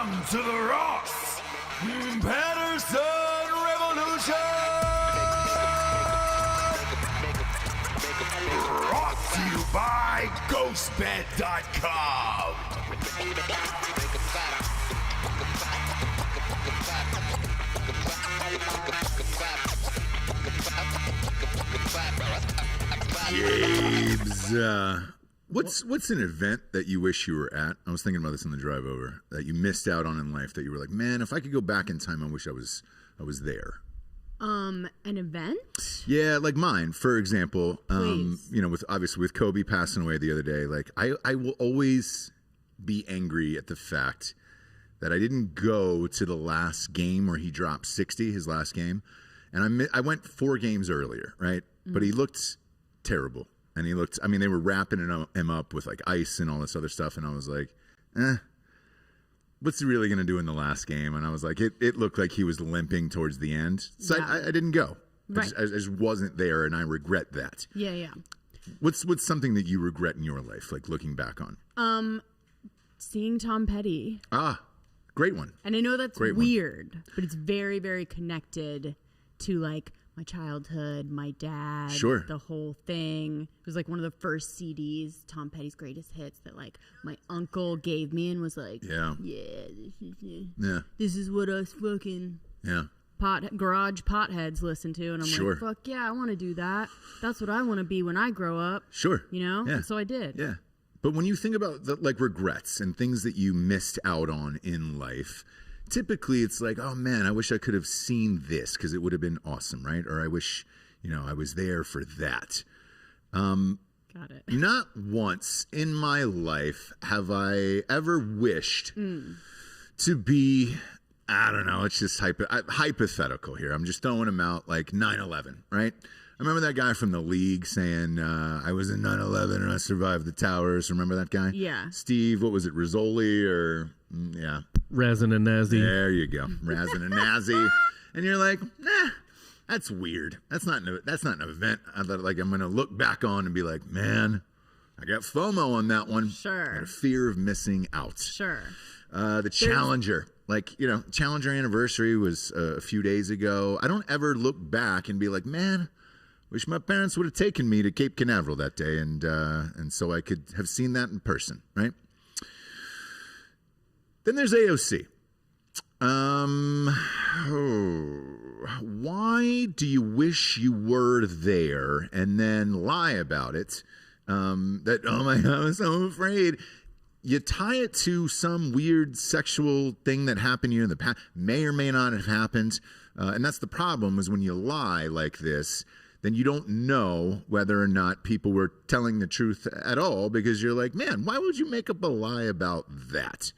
Welcome to the Ross Patterson Revolution! Brought to you by GhostBed.com! James, what's an event that you wish you were at? I was thinking about this on the drive over, that you missed out on in life, that you were like, man, if I could go back in time, I wish I was there. An event? Yeah, like mine, for example. Please. You know, with Kobe passing away the other day, like I will always be angry at the fact that I didn't go to the last game where he dropped 60, his last game, and I went 4 games earlier, right? But he looked terrible. And he looked, I mean, they were wrapping him up with like ice and all this other stuff. And I was like, what's he really going to do in the last game? And I was like, it looked like he was limping towards the end. So yeah. I didn't go. Right. I just wasn't there, and I regret that. Yeah. What's something that you regret in your life, like looking back on? Seeing Tom Petty. Great one. And I know that's weird, but it's very, very connected to like my childhood, my dad, sure, the whole thing. It was like one of the first CDs, Tom Petty's greatest hits, that like my uncle gave me and was like, this is what us fucking garage potheads listen to. And I'm like, fuck yeah, I want to do that. That's what I want to be when I grow up. Sure. You know? Yeah. And so I did. Yeah. But when you think about like regrets and things that you missed out on in life, typically it's like, oh man, I wish I could have seen this because it would have been awesome, right? Or I wish, I was there for that. Got it. Not once in my life have I ever wished to be, I don't know, it's just hypothetical here. I'm just throwing them out, like 9/11, right? I remember that guy from the league saying, I was in 9/11 and I survived the towers. Remember that guy? Yeah. Steve, what was it, Rizzoli or, yeah. Razin and Nazi. There you go. Razin and Nazi. And you're like, nah, that's weird. That's not an event I thought like I'm going to look back on and be like, man, I got FOMO on that one. Sure. I had a fear of missing out. Sure. The Challenger. Like, Challenger anniversary was a few days ago. I don't ever look back and be like, man, wish my parents would have taken me to Cape Canaveral that day, and so I could have seen that in person, right? Then there's AOC. Why do you wish you were there and then lie about it? That, oh my God, I'm so afraid. You tie it to some weird sexual thing that happened to you in the past, may or may not have happened. And that's the problem, is when you lie like this, then you don't know whether or not people were telling the truth at all, because you're like, man, why would you make up a lie about that?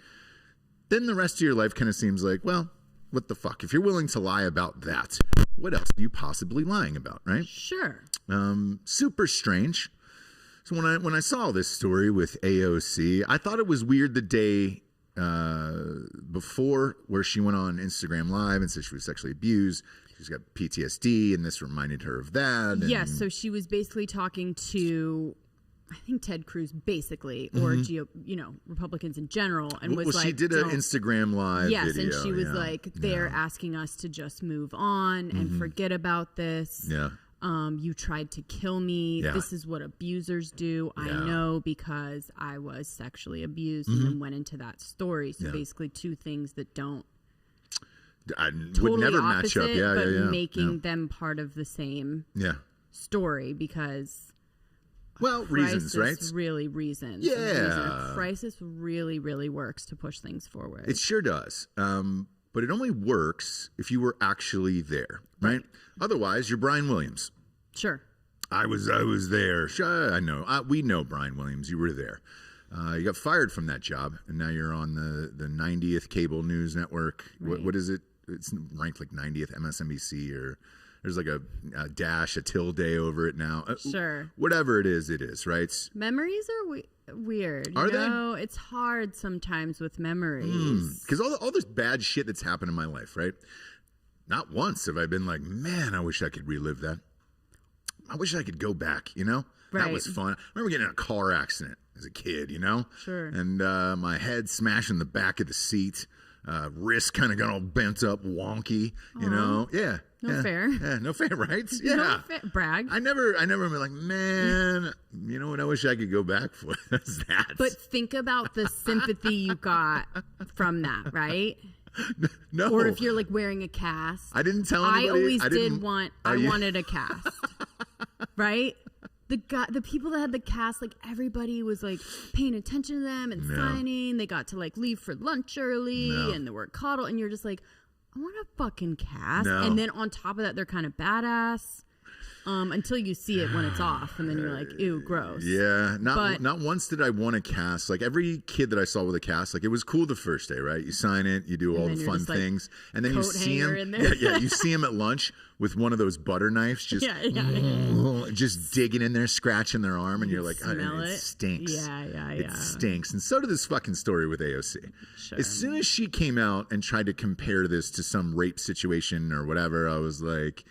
Then the rest of your life kind of seems like, well, what the fuck? If you're willing to lie about that, what else are you possibly lying about, right? Sure. Super strange. So when I saw this story with AOC, I thought it was weird the day before, where she went on Instagram Live and said she was sexually abused. She's got PTSD, and this reminded her of that. Yes, so she was basically talking to, I think, Ted Cruz, basically, or Republicans in general, and was like, she did an Instagram Live video. Yes, and she was like, they're asking us to just move on and forget about this. Yeah. You tried to kill me. Yeah. This is what abusers do. I know, because I was sexually abused, and then went into that story. So basically 2 things that don't would never match up. But making them part of the same story, because reasons, right? Really reasons. Yeah. Crisis really, really works to push things forward. It sure does. But it only works if you were actually there, right? Otherwise, you're Brian Williams. Sure. I was there. Sure, I know. We know Brian Williams. You were there. You got fired from that job, and now you're on the 90th cable news network. Right. What is it? It's ranked like 90th MSNBC, or there's like a dash, a tilde over it now. Sure. Whatever it is, right? Memories are weird. Are they? It's hard sometimes with memories. Because all this bad shit that's happened in my life, right? Not once have I been like, man, I wish I could relive that. I wish I could go back, That was fun. I remember getting in a car accident as a kid, Sure. And my head smashing the back of the seat. wrist kind of got all bent up, wonky, you know? Yeah. No fair. Yeah, no fair, right? Yeah. No brag. I never been like, man, you know what? I wish I could go back for that. But think about the sympathy you got from that, right? No. Or if you're like wearing a cast. I didn't tell anybody. I always I wanted a cast, right? The people that had the cast, like everybody was like paying attention to them and signing. They got to like leave for lunch early and they were coddled, and you're just like, I want a fucking cast. And then on top of that, they're kind of badass until you see it when it's off, and then you're like, ew, gross. Yeah, not once did I want a cast. Like every kid that I saw with a cast, like it was cool the first day, right? You sign it, you do all the fun things, and then you see him. You see him at lunch with one of those butter knives, just just digging in there, scratching their arm, and you're like, oh, it stinks. It stinks. And so did this fucking story with AOC. Sure. As soon as she came out and tried to compare this to some rape situation or whatever, I was like,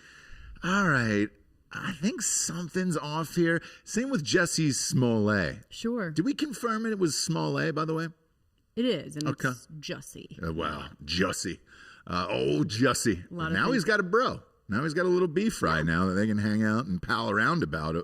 all right, I think something's off here. Same with Jussie Smollett. Sure. Did we confirm it was Smollett, by the way? It is, and it's Jussie. Wow, Jussie. Old Jussie. Now he's got a bro. Now he's got a little beef fry now that they can hang out and pal around about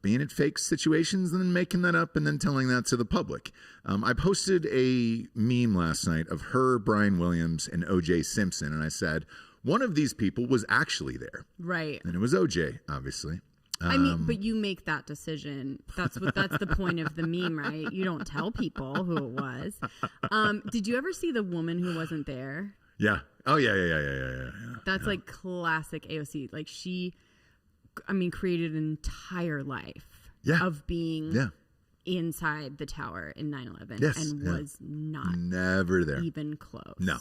being at fake situations and then making that up and then telling that to the public. I posted a meme last night of her, Brian Williams, and O.J. Simpson, and I said, one of these people was actually there. Right. And it was O.J., obviously. I mean, but you make that decision. That's the point of the meme, right? You don't tell people who it was. Did you ever see the woman who wasn't there? Yeah. Oh, yeah. That's like classic AOC. Like she, created an entire life of being inside the tower in 9/11 and was not never there, even close. No,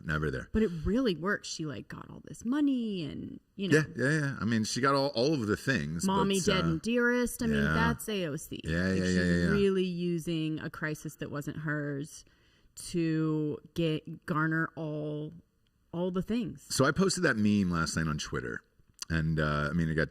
never there. But it really worked. She like got all this money and Yeah. I mean, she got all of the things. Mommy, dead and dearest. That's AOC. She's really using a crisis that wasn't hers to garner all the things. So I posted that meme last night on Twitter, and it got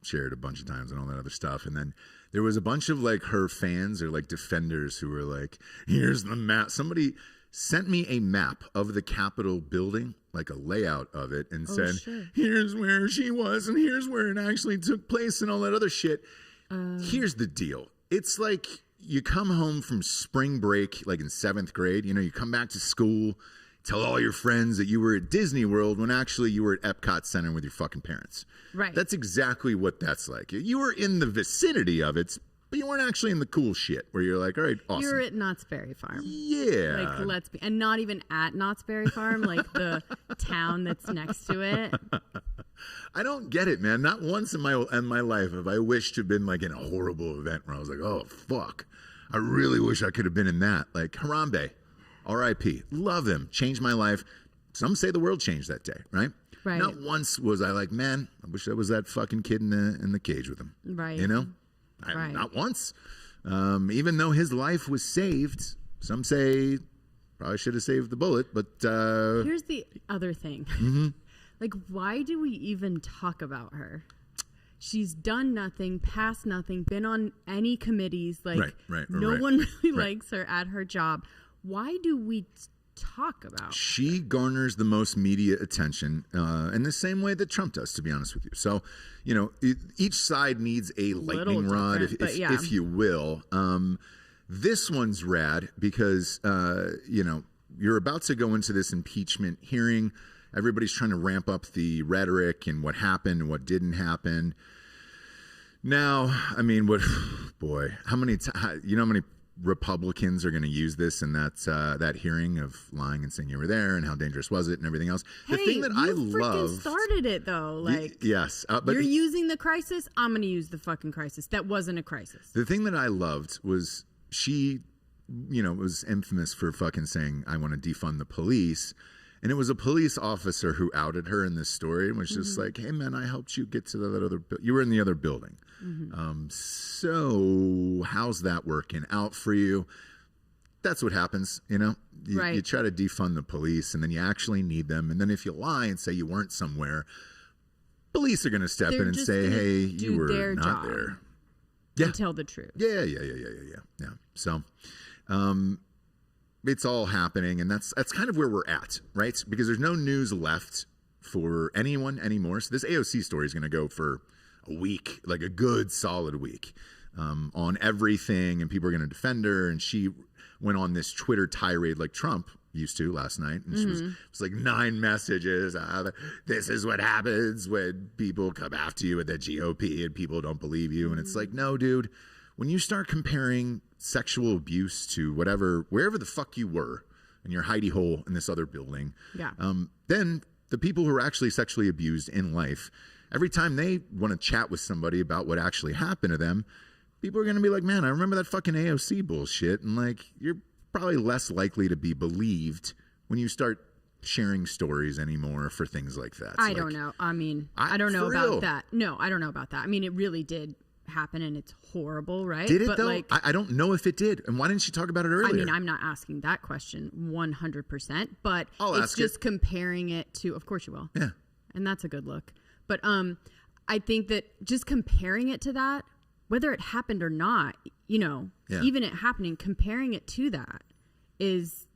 shared a bunch of times and all that other stuff, and then there was a bunch of like her fans or like defenders who were like, here's the map. Somebody sent me a map of the Capitol building, like a layout of it, and said, here's where she was and here's where it actually took place and all that other shit. Here's the deal. It's like you come home from spring break, like in 7th grade, you come back to school, tell all your friends that you were at Disney World when actually you were at Epcot Center with your fucking parents. Right. That's exactly what that's like. You were in the vicinity of it, but you weren't actually in the cool shit where you're like, all right, awesome. You're at Knott's Berry Farm. Yeah. Like, and not even at Knott's Berry Farm, like the town that's next to it. I don't get it, man. Not once in my life have I wished to have been like in a horrible event where I was like, oh, fuck. I really wish I could have been in that. Like Harambe, R.I.P. Love him. Changed my life. Some say the world changed that day, right? Right. Not once was I like, man, I wish I was that fucking kid in the cage with him. Right. Right. Not once. Even though his life was saved, some say probably should have saved the bullet, but here's the other thing. Mm-hmm. Like, why do we even talk about her? She's done nothing, passed nothing, been on any committees. Like, no one really likes her at her job. Why do we talk about her? She garners the most media attention in the same way that Trump does, to be honest with you. So, each side needs a lightning rod, if you will. This one's rad because, you're about to go into this impeachment hearing. Everybody's trying to ramp up the rhetoric and what happened and what didn't happen. Now, how many how many Republicans are going to use this in that hearing of lying and saying you were there and how dangerous was it and everything else. The thing that I love started it though. Like, yes, but you're using the crisis. I'm going to use the fucking crisis. That wasn't a crisis. The thing that I loved was she, was infamous for fucking saying, I want to defund the police. And it was a police officer who outed her in this story and was just like, hey, man, I helped you get to that other you were in the other building. Mm-hmm. So how's that working out for you? That's what happens, You try to defund the police and then you actually need them. And then if you lie and say you weren't somewhere, police are going to step in and say, hey, you were not there. Yeah. And tell the truth. Yeah. So, it's all happening, and that's kind of where we're at, right? Because there's no news left for anyone anymore. So this AOC story is going to go for a week, like a good solid week, on everything, and people are going to defend her. And she went on this Twitter tirade like Trump used to last night, and she was like 9 messages. This is what happens when people come after you at the GOP and people don't believe you. And it's like, no, dude, when you start comparing sexual abuse to wherever the fuck you were in your hidey hole in this other building, then the people who are actually sexually abused in life, every time they want to chat with somebody about what actually happened to them, people are going to be like, man, I remember that fucking AOC bullshit. And like, you're probably less likely to be believed when you start sharing stories anymore for things like that. I don't know. I mean, I don't know about that. No, I don't know about that. I mean, it really did happen, and it's horrible, right? Did it, but though? Like, I don't know if it did. And why didn't she talk about it earlier? I mean, I'm not asking that question 100%, but it's just comparing it to, of course you will. Yeah. And that's a good look. But I think that just comparing it to that, whether it happened or not, even it happening, comparing it to that is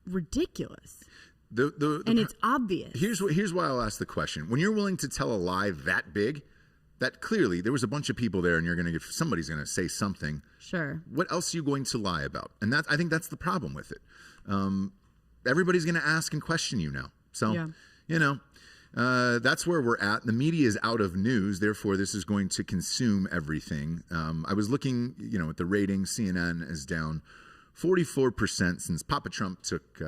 ridiculous. And it's obvious. Here's why I'll ask the question. When you're willing to tell a lie that big, that clearly there was a bunch of people there, and somebody's going to say something. Sure. What else are you going to lie about? And I think that's the problem with it. Everybody's going to ask and question you now. So, that's where we're at. The media is out of news. Therefore, this is going to consume everything. I was looking, at the ratings. CNN is down 44% since Papa Trump took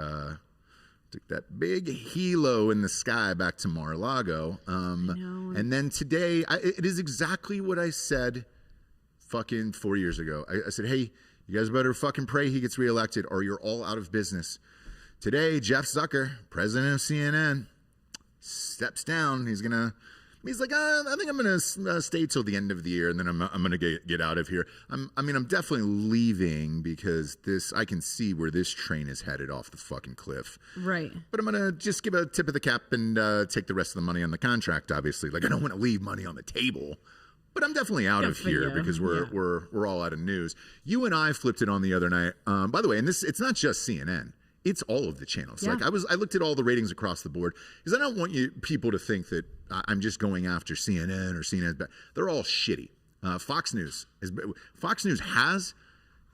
that big helo in the sky back to Mar-a-Lago. And then today, it is exactly what I said fucking 4 years ago. I said, hey, you guys better fucking pray he gets reelected or you're all out of business. Today, Jeff Zucker, president of CNN, steps down. He's like, I think I'm gonna stay till the end of the year, and then I'm gonna get out of here. I'm definitely leaving because I can see where this train is headed off the fucking cliff. Right. But I'm gonna just give a tip of the cap and take the rest of the money on the contract. Obviously, like I don't want to leave money on the table, but I'm definitely out of here because we're all out of news. You and I flipped it on the other night. By the way, and it's not just CNN. It's all of the channels. Yeah. Like I looked at all the ratings across the board because I don't want people to think that I'm just going after CNN or CNN's bad. They're all shitty. Fox News has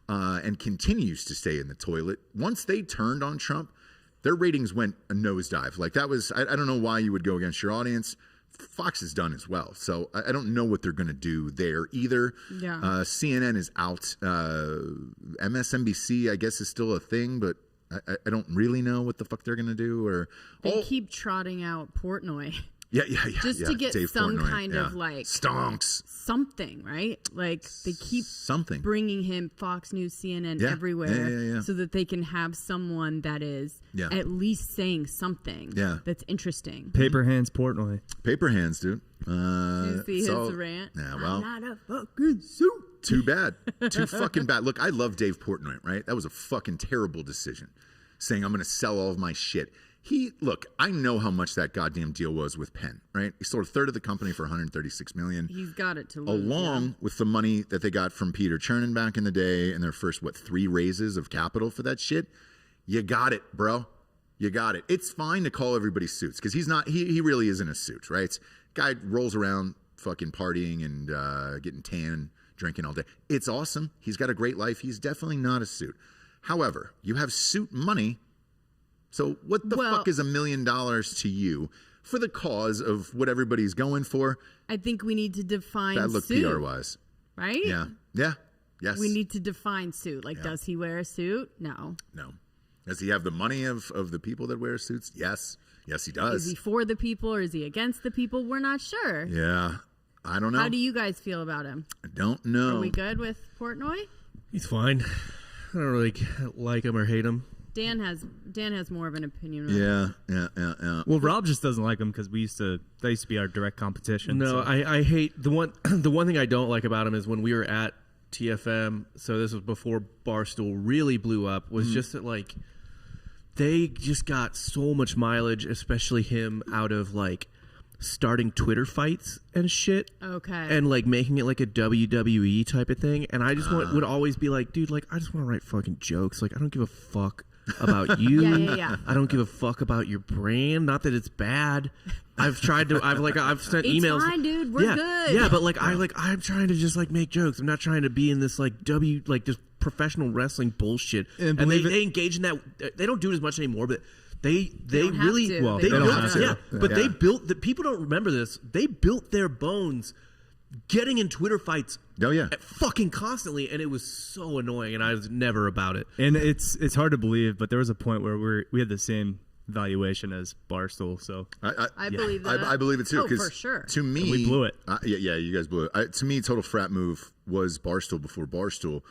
and continues to stay in the toilet. Once they turned on Trump, their ratings went a nosedive. Like that was I don't know why you would go against your audience. Fox is done as well. So I don't know what they're going to do there either. Yeah. CNN is out. MSNBC, I guess, is still a thing, but I don't really know what the fuck they're going to do. They keep trotting out Portnoy. Yeah. Just to get Dave some Portnoy, kind of like stonks. Something, right? Like they keep bringing him Fox News, CNN everywhere so that they can have someone that is at least saying something that's interesting. Paper hands Portnoy. Paper hands, dude. You see his rant? Yeah, well, I'm not a fucking suit. Too bad. Too fucking bad. Look, I love Dave Portnoy, right? That was a fucking terrible decision. Saying I'm going to sell all of my shit. I know how much that goddamn deal was with Penn, right? He sold a third of the company for $136 million. He's got it to lose. Along with the money that they got from Peter Chernin back in the day and their first, 3 raises of capital for that shit. You got it, bro. You got it. It's fine to call everybody suits because he's not, he really isn't a suit, right? Guy rolls around fucking partying and getting tan, drinking all day. It's awesome. He's got a great life. He's definitely not a suit. However, you have suit money. So what the fuck is $1 million to you for the cause of what everybody's going for? I think we need to define that look suit. PR-wise. Right? Yeah. Yes. We need to define suit. Like, does he wear a suit? No. Does he have the money of the people that wear suits? Yes, he does. Is he for the people or is he against the people? We're not sure. Yeah. I don't know. How do you guys feel about him? I don't know. Are we good with Portnoy? He's fine. I don't really like him or hate him. Dan has more of an opinion. Yeah. Well, Rob just doesn't like him because they used to be our direct competition. No, so. I hate the one thing I don't like about him is when we were at TFM. So this was before Barstool really blew up. Was just that like they just got so much mileage, especially him, out of like starting Twitter fights and shit. Okay. And like making it like a WWE type of thing. And I just would always be like, dude, like I just want to write fucking jokes. Like I don't give a fuck about you. Yeah. I don't give a fuck about your brand. Not that it's bad. I've sent emails. It's fine, dude. We're good. Yeah, but I'm trying to just make jokes. I'm not trying to be in this just professional wrestling bullshit. And they engage in that. They don't do it as much anymore, but they really they built, don't have to. yeah. But they built the people don't remember this. They built their bones getting in Twitter fights. Oh yeah, fucking constantly, and it was so annoying, and I was never about it. And it's hard to believe, but there was a point where we had the same valuation as Barstool. So I believe that. I believe it too. Oh, for sure. To me, we blew it. Yeah, you guys blew it. To me, total frat move was Barstool before Barstool.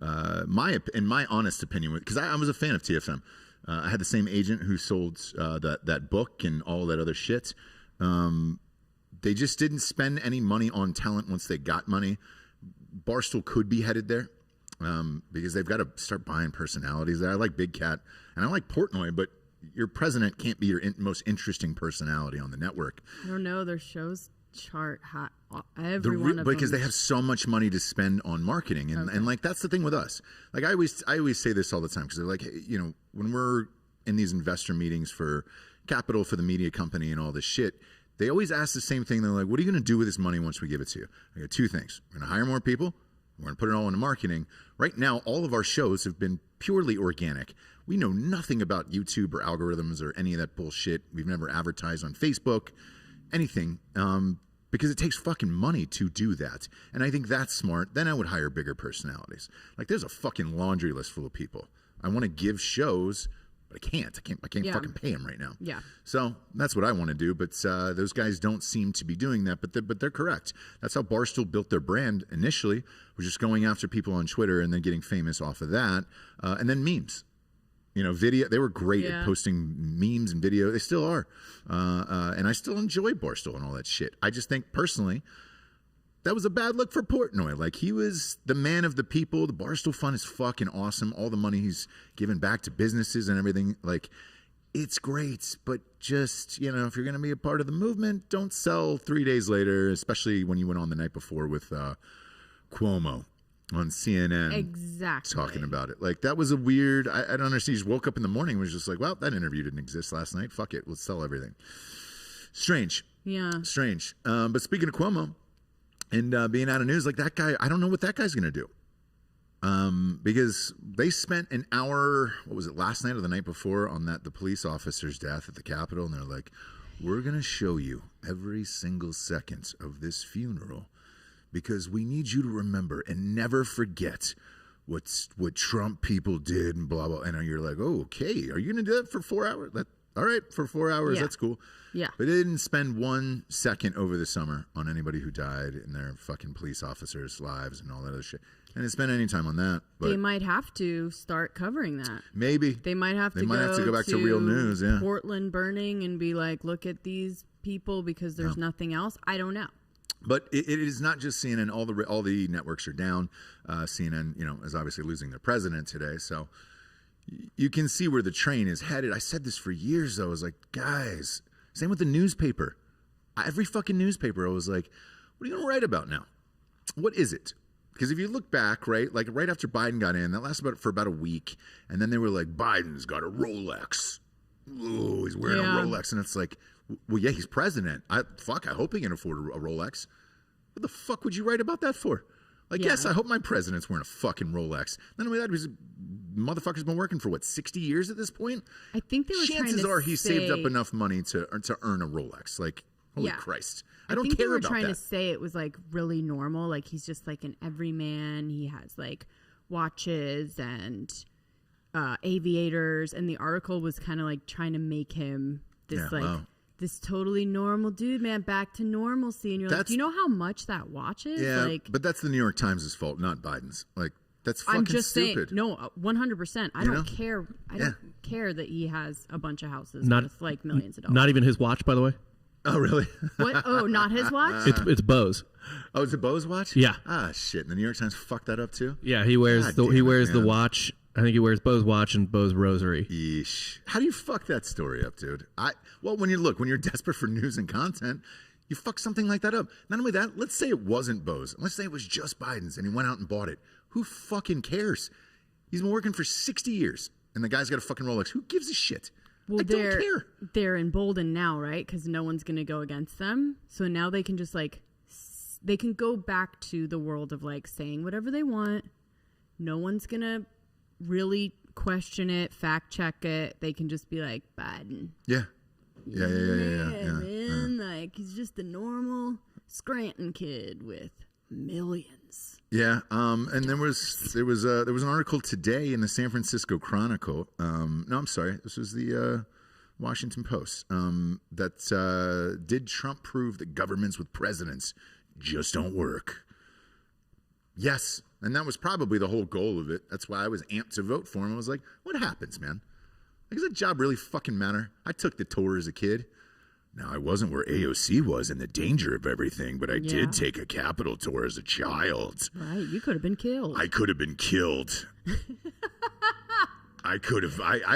In my honest opinion, because I was a fan of TFM. I had the same agent who sold that book and all that other shit. They just didn't spend any money on talent once they got money. Barstool could be headed there because they've got to start buying personalities there. I like Big Cat and I like Portnoy, but your president can't be your most interesting personality on the network. I don't know. Their shows chart hot. Every one of them. Because they have so much money to spend on marketing. And that's the thing with us. Like I always say this all the time because they're like, hey, when we're in these investor meetings for capital for the media company and all this shit, they always ask the same thing. They're like, what are you going to do with this money once we give it to you? I got two things. We're going to hire more people. We're going to put it all into marketing. Right now, all of our shows have been purely organic. We know nothing about YouTube or algorithms or any of that bullshit. We've never advertised on Facebook, anything, because it takes fucking money to do that. And I think that's smart. Then I would hire bigger personalities. Like there's a fucking laundry list full of people. I want to give shows, but I can't fucking pay them right now. Yeah. So that's what I want to do. But those guys don't seem to be doing that. But they're correct. That's how Barstool built their brand initially, was just going after people on Twitter and then getting famous off of that. And then memes. Video. They were great at posting memes and video. They still are. And I still enjoy Barstool and all that shit. I just think personally, that was a bad look for Portnoy. Like he was the man of the people. The Barstool Fund is fucking awesome. All the money he's given back to businesses and everything. Like it's great. But just, if you're going to be a part of the movement, don't sell 3 days later, especially when you went on the night before with Cuomo on CNN. Exactly. Talking about it. Like that was a weird, I don't understand. He just woke up in the morning and was just like, well, that interview didn't exist last night. Fuck it. Let's sell everything. Strange. Yeah. Strange. But speaking of Cuomo and being out of news, like that guy, I don't know what that guy's going to do. Because they spent an hour, what was it, last night or the night before on the police officer's death at the Capitol. And they're like, we're going to show you every single second of this funeral because we need you to remember and never forget what Trump people did and blah, blah. And you're like, oh, okay. Are you going to do that for 4 hours? All right, for 4 hours, that's cool. Yeah. But they didn't spend 1 second over the summer on anybody who died in their fucking police officers' lives and all that other shit. And didn't spend any time on that. But they might have to start covering that. Maybe. They might have to go back to real news, yeah. Portland burning and be like, look at these people because there's nothing else. I don't know. But it is not just CNN. All the networks are down. CNN, is obviously losing their president today. So you can see where the train is headed. I said this for years, though. I was like, guys, same with the newspaper. Every fucking newspaper, I was like, what are you going to write about now? What is it? Because if you look back, right, like right after Biden got in, that lasted for about a week. And then they were like, Biden's got a Rolex. Oh, he's wearing a Rolex. And it's like, well, yeah, he's president. I hope he can afford a Rolex. What the fuck would you write about that for? Like, yes, I hope my president's wearing a fucking Rolex. Not only that, he's motherfucker's been working for 60 years at this point. I think they were chances are he saved up enough money to earn a Rolex. Like, holy Christ. I don't care about that. they were trying to say it was like really normal. Like he's just like an everyman. He has like watches and aviators. And the article was kind of like trying to make him this this totally normal dude, man, back to normalcy. And you're like, do you know how much that watch is? Yeah, like, but that's the New York Times' fault, not Biden's. Like, that's fucking I'm just stupid. saying, no, 100%. I don't care. I don't care that he has a bunch of houses with like millions of dollars. Not even his watch, by the way. Oh, really? What? Oh, not his watch? It's Bose. Oh, it's a Bose watch? Yeah. Ah, shit. And the New York Times fucked that up too? Yeah, he wears the watch. I think he wears Bose watch and Bose rosary. Yeesh. How do you fuck that story up, dude? When you're desperate for news and content, you fuck something like that up. Not only that, let's say it wasn't Bose. Let's say it was just Biden's and he went out and bought it. Who fucking cares? He's been working for 60 years. And the guy's got a fucking Rolex. Who gives a shit? Well, I don't care. They're emboldened now, right? Because no one's going to go against them. So now they can just like, they can go back to the world of like saying whatever they want. No one's going to really question it, fact check it. They can just be like, Biden. Yeah. Man, like he's just a normal Scranton kid with millions. Yeah, and there was an article today in the San Francisco Chronicle. No, I'm sorry, this was the Washington Post. That did Trump prove that governments with presidents just don't work? Yes, and that was probably the whole goal of it. That's why I was amped to vote for him. I was like, what happens, man? Like, does that job really fucking matter? I took the tour as a kid. Now, I wasn't where AOC was in the danger of everything, but I did take a Capitol tour as a child. Right, you could have been killed. I could have been killed. I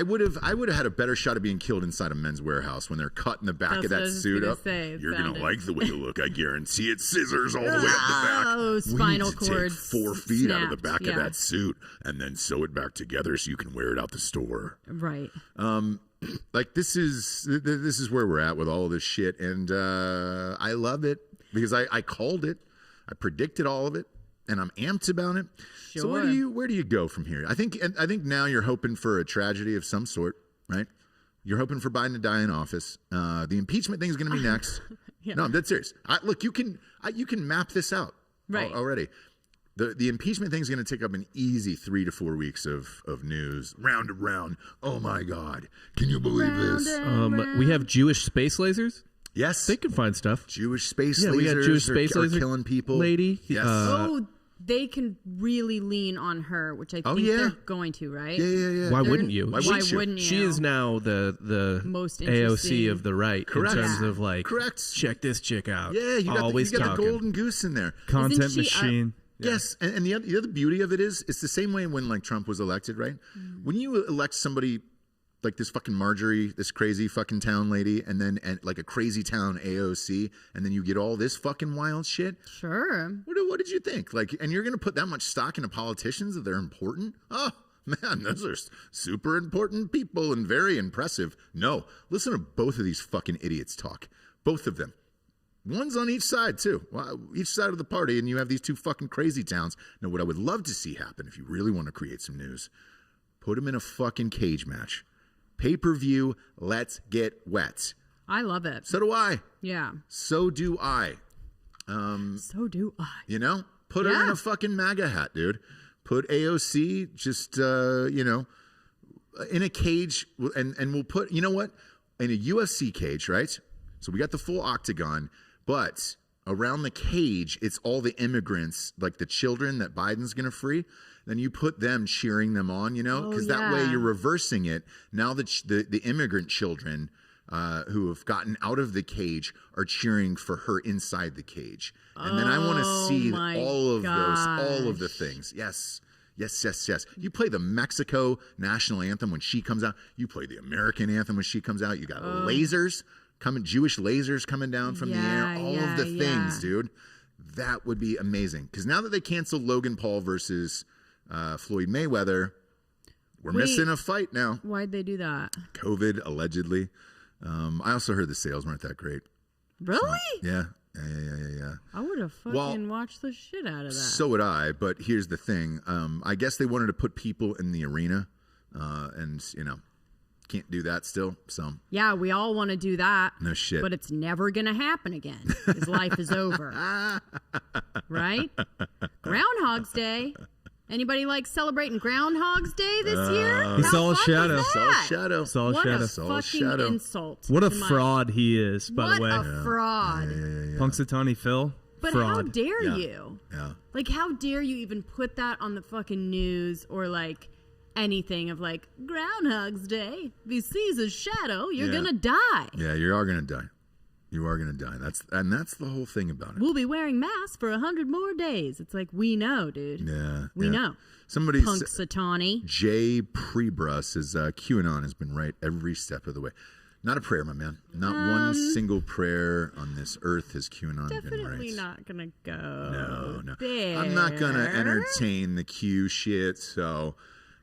would have had a better shot of being killed inside a Men's Warehouse when they're cutting the back of that suit up. You're gonna like the way you look, I guarantee it. Scissors all the way up the back. Oh, spinal cord. Take 4 feet out of the back of that suit and then sew it back together so you can wear it out the store. Right. Like this is where we're at with all of this shit, and I love it because I called it, I predicted all of it, and I'm amped about it. Sure. So where do you go from here? I think now you're hoping for a tragedy of some sort, right? You're hoping for Biden to die in office. The impeachment thing is going to be next. Yeah. No, I'm dead serious. Look, you can map this out already. The impeachment thing is going to take up an easy 3 to 4 weeks of news, round and round. Oh my God, can you believe this? We have Jewish space lasers. Yes, They can find stuff. Jewish space lasers. We got Jewish space are laser killing people. Lady. Yes. They can really lean on her, which I think they're going to, right? Yeah. Why wouldn't you? Why wouldn't you? She is now the most AOC of the right Correct. in terms of like, Correct. check this chick out. Yeah, you got Always the talking. golden goose in there. Content Isn't she, machine. Yes, and the other beauty of it is it's the same way when like Trump was elected, right? When you elect somebody like this fucking Marjorie, this crazy fucking town lady, and like a crazy town AOC, and then you get all this fucking wild shit. Sure. What did you think? Like, and you're gonna put that much stock into politicians that they're important? Oh man, those are super important people and very impressive. No, listen to both of these fucking idiots talk. Both of them. One's on each side, too. Well, each side of the party, and you have these two fucking crazy towns. Now, what I would love to see happen, if you really want to create some news, put them in a fucking cage match. Pay-per-view, let's get wet. I love it. So do I. Yeah. So do I. So do I. You know? Put her in a fucking MAGA hat, dude. Put AOC just, in a cage, and we'll put, you know what? In a UFC cage, right? So we got the full octagon. But around the cage, it's all the immigrants, like the children that Biden's going to free. Then you put them cheering them on, because that way you're reversing it. Now the immigrant children who have gotten out of the cage are cheering for her inside the cage. And then I want to see all of the things. Yes. You play the Mexico national anthem when she comes out. You play the American anthem when she comes out. You got lasers. Jewish lasers coming down from the air, all of the things, dude. That would be amazing. Because now that they canceled Logan Paul versus Floyd Mayweather, we're missing a fight now. Why'd they do that? COVID, allegedly. I also heard the sales weren't that great. Really? So, yeah. I would have fucking watched the shit out of that. So would I, but here's the thing. I guess they wanted to put people in the arena, and, can't do that still. So yeah, we all want to do that. No shit. But it's never going to happen again. His life is over. Right? Groundhog's Day. Anybody like celebrating Groundhog's Day this year? He saw a shadow. Saw a What shadow. a fucking insult. What a fraud he is, by the way. What a fraud. Punxsutawney Phil. But fraud. how dare you? Yeah. Like, how dare you even put that on the fucking news or like anything of like Groundhog's Day? If he sees a shadow, you're gonna die. Yeah, you are gonna die. You are gonna die. That's the whole thing about it. We'll be wearing masks for 100 more days. It's like, we know, dude. Yeah, we know. Somebody Punxsutawney. Jay Prebrus says QAnon has been right every step of the way. Not a prayer, my man. Not one single prayer on this earth has QAnon been right. Definitely not gonna go. No. There. I'm not gonna entertain the Q shit. So,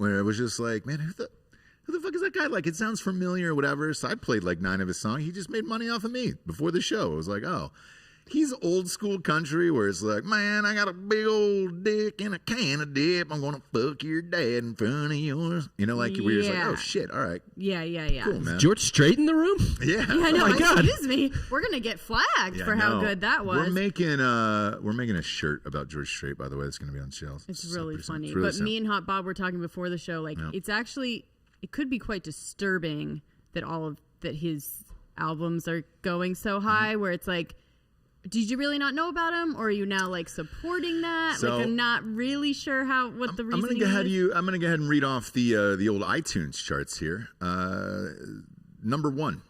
where it was just like, man, who the fuck is that guy? Like, it sounds familiar or whatever. So I played like 9 of his songs. He just made money off of me before the show. It was like, oh, he's old school country where it's like, man, I got a big old dick and a can of dip. I'm going to fuck your dad in front of yours. You know, like, where you're just like, oh, shit, all right. Yeah. Cool, man. George Strait in the room? Yeah. I know. Oh my God. Excuse me. We're going to get flagged for how good that was. We're making a shirt about George Strait, by the way. It's going to be on shelves. It's really funny. It's really but me and Hot Bob were talking before the show. Like, it's actually, it could be quite disturbing that his albums are going so high, where it's like, did you really not know about him, or are you now like supporting that? So, like, I'm not really sure what the reason. I'm gonna go ahead and read off the old iTunes charts here. Number 1,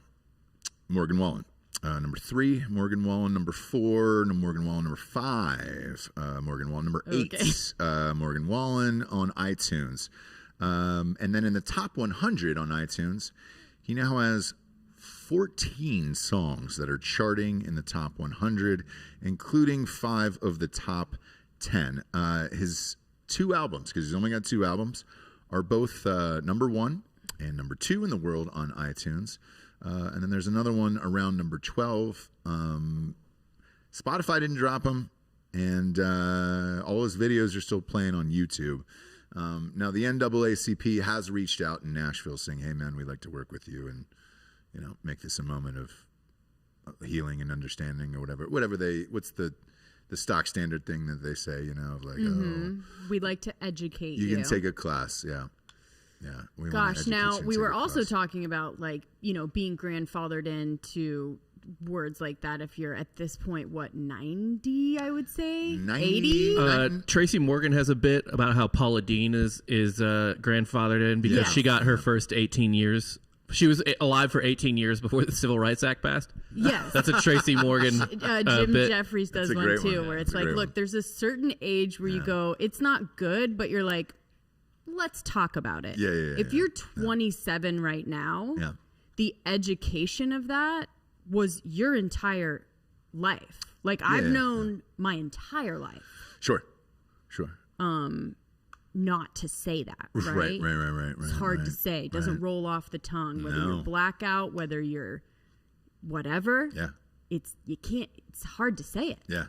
Morgan Wallen. Number 3, Morgan Wallen. Number 4, Morgan Wallen. Number 5, Morgan Wallen. Number 8, Morgan Wallen on iTunes. And then in the top 100 on iTunes, he now has 14 songs that are charting in the top 100, including 5 of the top 10. His 2 albums, because he's only got 2 albums, are both number 1 and number 2 in the world on iTunes. And then there's another one around number 12. Spotify didn't drop him, and all his videos are still playing on YouTube. Now, the NAACP has reached out in Nashville saying, hey, man, we'd like to work with you and, you know, make this a moment of healing and understanding, or whatever. What's the stock standard thing that they say, you know, like, oh, we'd like to educate you. You can take a class, yeah. Yeah. Gosh, now we were also talking about, like, you know, being grandfathered into words like that. If you're at this point, 90, I would say 80. Tracy Morgan has a bit about how Paula Deen is grandfathered in because she got her first 18 years. She was alive for 18 years before the Civil Rights Act passed. Yes. That's a Tracy Morgan Jim bit. Jeffries does one too, where it's like, look, there's a certain age where you go, it's not good, but you're like, let's talk about it. If you're 27 right now, the education of that was your entire life. Like, I've known my entire life. Sure. Not to say that, right? Right. It's hard to say. It doesn't roll off the tongue. Whether you're blackout, whether you're whatever. Yeah. It's hard to say it. Yeah.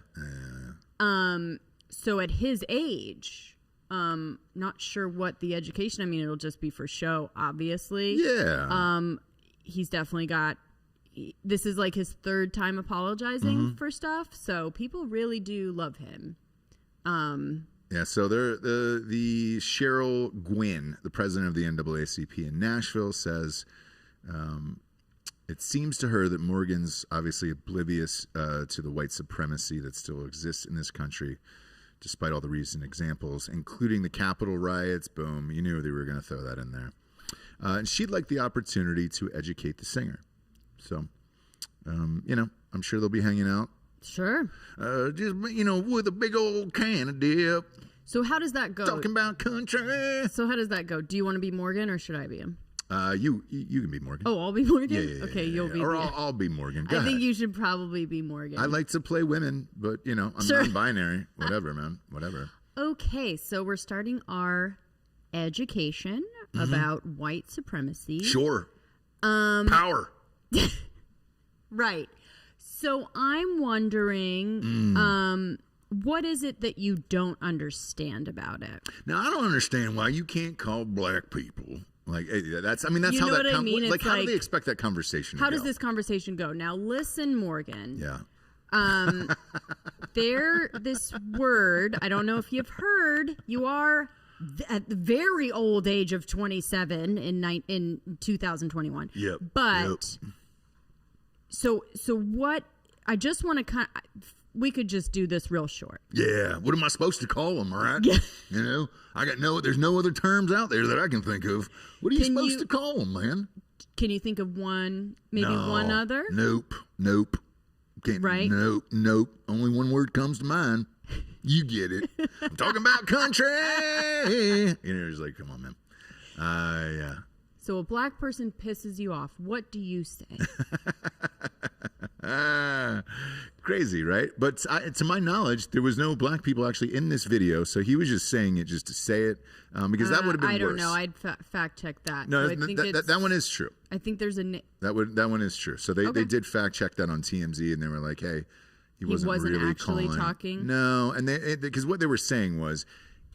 So at his age, not sure what the education, I mean, it'll just be for show, obviously. Yeah. He's definitely got, this is like his 3rd time apologizing for stuff. So people really do love him. Yeah, so the Cheryl Gwynn, the president of the NAACP in Nashville, says it seems to her that Morgan's obviously oblivious to the white supremacy that still exists in this country, despite all the recent examples, including the Capitol riots. Boom, you knew they were going to throw that in there. And she'd like the opportunity to educate the singer. So, you know, I'm sure they'll be hanging out. Sure. Just, you know, with a big old can of dip. So how does that go? Talking about country. So how does that go? Do you want to be Morgan or should I be him? You can be Morgan. Oh, I'll be Morgan? Yeah, okay, you'll be. Or I'll be Morgan. I think you should probably be Morgan. I like to play women, but, you know, I'm non-binary. Whatever, man. Whatever. Okay, so we're starting our education about white supremacy. Sure. Power. Right. So I'm wondering, what is it that you don't understand about it? Now, I don't understand why you can't call black people. Like, that's how that I mean? Like, how do they expect that conversation to go? How does this conversation go? Now, listen, Morgan. Yeah. This word, I don't know if you've heard, you are at the very old age of 27 in 2021. Yep. But so what? I just want to we could just do this real short. Yeah. What am I supposed to call them? All right. Yeah. You know, there's no other terms out there that I can think of. What are you supposed to call them, man? Can you think of one? Maybe one other? Nope. Can't, right? Nope. Only one word comes to mind. You get it. I'm talking about country. You know, it's like, come on, man. Yeah. So a black person pisses you off. What do you say? Crazy, right? But to my knowledge, there was no black people actually in this video, so he was just saying it just to say it, because that would have been worse. I don't know. I'd fact check that. No, so I think that one is true. I think there's a that one is true. So they did fact check that on TMZ, and they were like, "Hey, he wasn't really actually calling. talking." No, and because what they were saying was,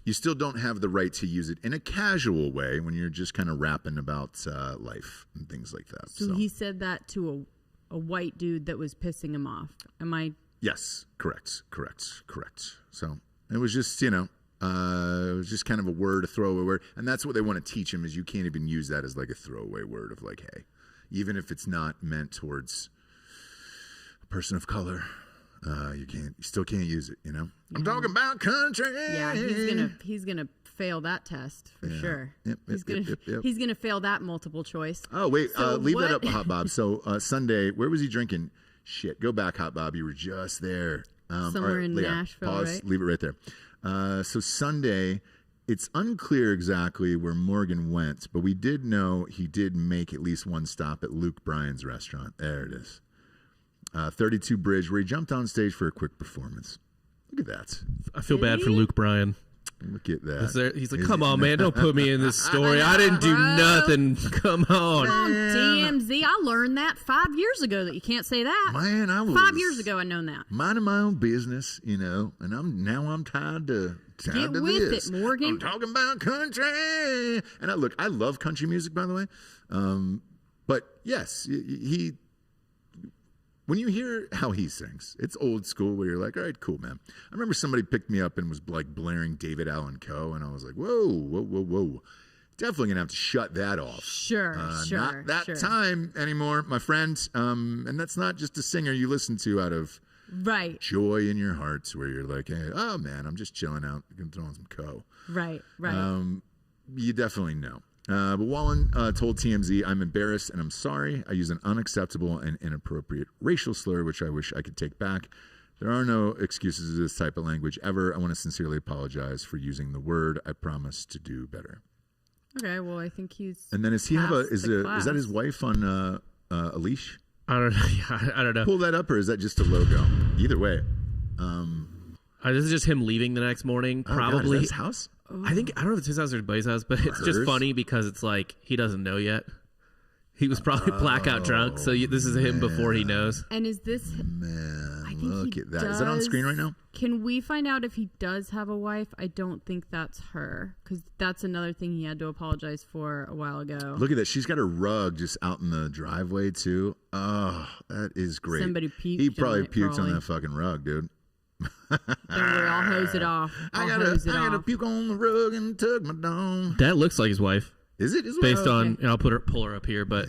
you still don't have the right to use it in a casual way when you're just kind of rapping about life and things like that. So he said that to a white dude that was pissing him off. Am I? Yes, correct. So it was just, it was just kind of a word, a throwaway word. And that's what they want to teach him, is you can't even use that as like a throwaway word of like, hey, even if it's not meant towards a person of color, you still can't use it, I'm talking about country. Yeah, he's gonna fail that test for sure. Yep, he's gonna fail that multiple choice. Oh wait, So leave that what- up, Hot Bob. So Sunday, where was he drinking? Shit, go back, Hot Bob. You were just there. Somewhere in Leah, Nashville, pause, right? Leave it right there. So Sunday, it's unclear exactly where Morgan went, but we did know he did make at least one stop at Luke Bryan's restaurant. There it is. 32 Bridge, where he jumped on stage for a quick performance. Look at that. I feel bad for Luke Bryan. Look at that. He's like, come on, man, don't put me in this story. I didn't do nothing. Come on. TMZ, I learned that 5 years ago that you can't say that. Man, I was 5 years ago I known that. minding my own business, and I'm tied to Get with this. it, Morgan. I'm talking about country, and I love country music, by the way. But yes, he. When you hear how he sings, it's old school where you're like, all right, cool, man. I remember somebody picked me up and was like blaring David Allan Coe, and I was like, whoa. Definitely gonna have to shut that off. Sure. Not that time anymore, my friend. And that's not just a singer you listen to out of Right. joy in your hearts, where you're like, hey, oh man, I'm just chilling out, gonna throw on some Coe. Right. You definitely know. But Wallen told TMZ, I'm embarrassed and I'm sorry. I use an unacceptable and inappropriate racial slur, which I wish I could take back. There are no excuses to this type of language ever. I want to sincerely apologize for using the word. I promise to do better. Okay, well, I think he's. And then is that class. his wife on a leash? I don't know. Yeah, I don't know. Pull that up, or is that just a logo? Either way. This is just him leaving the next morning. Oh, God, Probably is that his house? I don't know if it's his house or his buddy's house, but it's just funny because it's like he doesn't know yet. He was probably blackout drunk, so this is him before he knows. And is this. Man, look at that. Is that on screen right now? Can we find out if he does have a wife? I don't think that's her, because that's another thing he had to apologize for a while ago. Look at that. She's got her rug just out in the driveway, too. Oh, that is great. Somebody puked. He probably on it, puked on that fucking rug, dude. Don't worry, I'll hose it off. I gotta puke on the rug and tug my dong. That looks like his wife. Is it? Based on, I'll pull her up here, but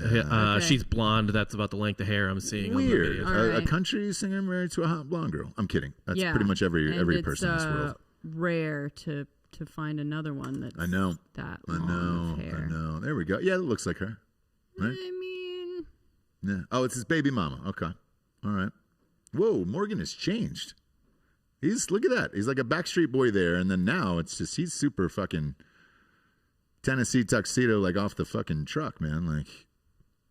she's blonde. That's about the length of hair I'm seeing. Weird. On the video. Right. A country singer married to a hot blonde girl. I'm kidding. That's Yeah. pretty much every And person in this world. Rare to find another one that's I know. that I long of hair. know. There we go. Yeah, it looks like her. Right? I mean, Yeah. Oh, it's his baby mama. Okay. All right. Whoa, Morgan has changed. Look at that. He's like a Backstreet Boy there, and then now it's just he's super fucking Tennessee tuxedo, like off the fucking truck, man. Like,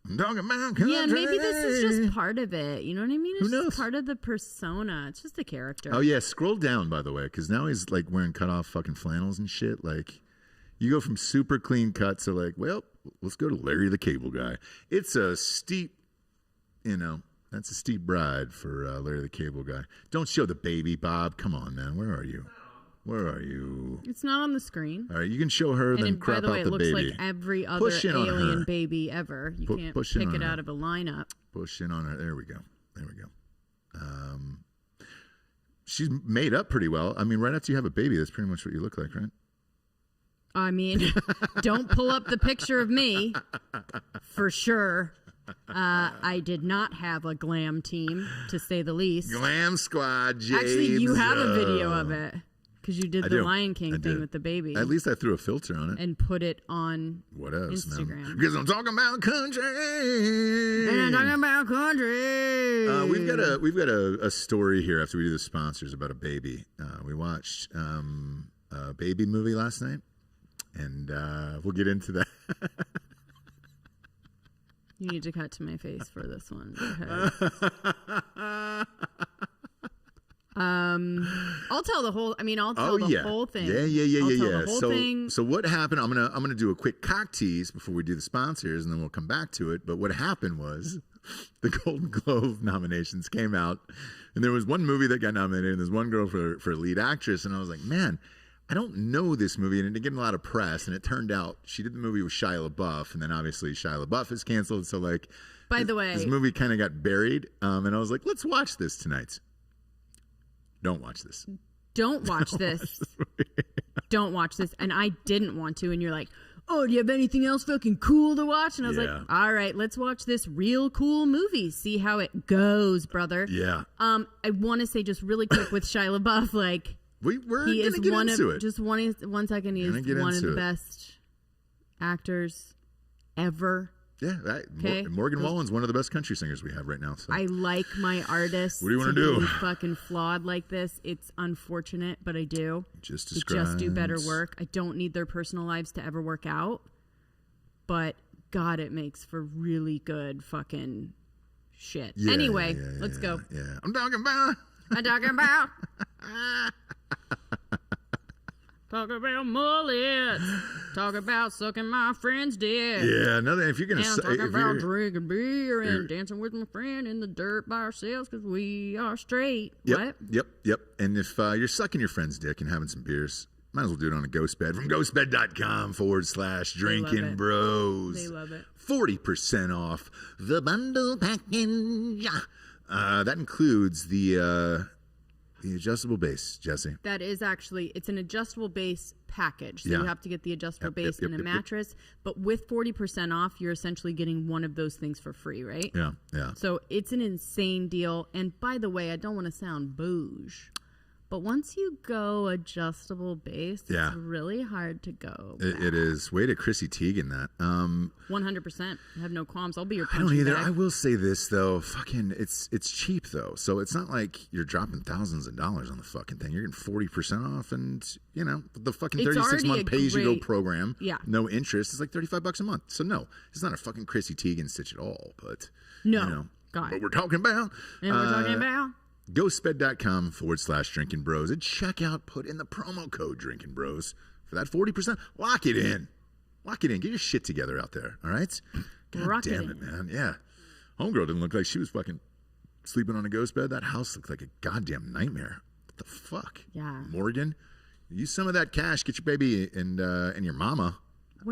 I'm talking about country. yeah, maybe this is just part of it. You know what I mean? It's Who knows? just part of the persona. It's just the character. Oh yeah, scroll down by the way, because now he's like wearing cut off fucking flannels and shit. Like, you go from super clean cuts to like, well, let's go to Larry the Cable Guy. It's a steep, that's a steep ride for Larry the Cable Guy. Don't show the baby, Bob. Come on, man. Where are you? Where are you? It's not on the screen. All right, you can show her, And then by crap the way, out it the looks baby. like every other Push in on alien her. baby ever. You can't push in pick on it her. out of a lineup. Push in on her. There we go. She's made up pretty well. I mean, right after you have a baby, that's pretty much what you look like, right? I mean, don't pull up the picture of me, for sure. I did not have a glam team, to say the least. Glam Squad, James. Actually, you have a video of it, because you did I the do. Lion King I thing did. with the baby. At least I threw a filter on it. And put it on What else, man? Instagram. Because I'm talking about country. And I'm talking about country. We've got a story here after we do the sponsors about a baby. We watched a baby movie last night, and we'll get into that. You need to cut to my face for this one. Because I'll tell the whole. I mean, I'll tell the whole thing. Yeah. I'll tell the whole thing. So what happened? I'm gonna do a quick cock tease before we do the sponsors, and then we'll come back to it. But what happened was, the Golden Globe nominations came out, and there was one movie that got nominated, and there's one girl for lead actress, and I was like, man, I don't know this movie, and it didn't get a lot of press, and it turned out she did the movie with Shia LaBeouf, and then obviously Shia LaBeouf is canceled, so like, by the way, this movie kind of got buried, and I was like, let's watch this tonight. Don't watch this. Don't watch this. Don't watch this. And I didn't want to. And you're like, oh, do you have anything else fucking cool to watch? And I was like, all right, let's watch this real cool movie. See how it goes, brother. Yeah. I want to say just really quick with Shia LaBeouf, like, we're he gonna is get one into of it. just one second. He is one of the best actors ever. Yeah, okay. Morgan Wallen's one of the best country singers we have right now. So. I like my artists. What do you want to do? Be fucking flawed like this. It's unfortunate, but I do. Just do better work. I don't need their personal lives to ever work out, but God, it makes for really good fucking shit. Yeah, anyway, let's go. Yeah, I'm talking about. Talk about mullets. Talk about sucking my friend's dick. Yeah, another. If you're gonna and talking about drinking beer and dancing with my friend in the dirt by ourselves because we are straight. Yep, What? Yep. And if you're sucking your friend's dick and having some beers, might as well do it on a ghost bed from ghostbed.com/drinking bros. They love it. 40% off the bundle package. That includes the adjustable base, Jesse. That is actually, it's an adjustable base package. So you have to get the adjustable base and a mattress. But with 40% off, you're essentially getting one of those things for free, right? Yeah. So it's an insane deal. And by the way, I don't want to sound bouge, but once you go adjustable base, it's really hard to go back. It is. Way to Chrissy Teigen that. 100%. I have no qualms. I'll be your I punching don't either. bag. I will say this though, fucking, it's cheap though, so it's not like you're dropping thousands of dollars on the fucking thing. You're getting 40% off, and you know the fucking 36-month pay-as-you-go program. Yeah. No interest. It's like $35 a month. So no, it's not a fucking Chrissy Teigen stitch at all. But no, you know, God. But we're talking about. And we're talking about. Ghostbed.com/drinking bros. At checkout, put in the promo code drinking bros for that 40%. Lock it in. Get your shit together out there. All right. God damn it, man. Yeah. Homegirl didn't look like she was fucking sleeping on a ghost bed. That house looked like a goddamn nightmare. What the fuck? Yeah. Morgan, use some of that cash. Get your baby and your mama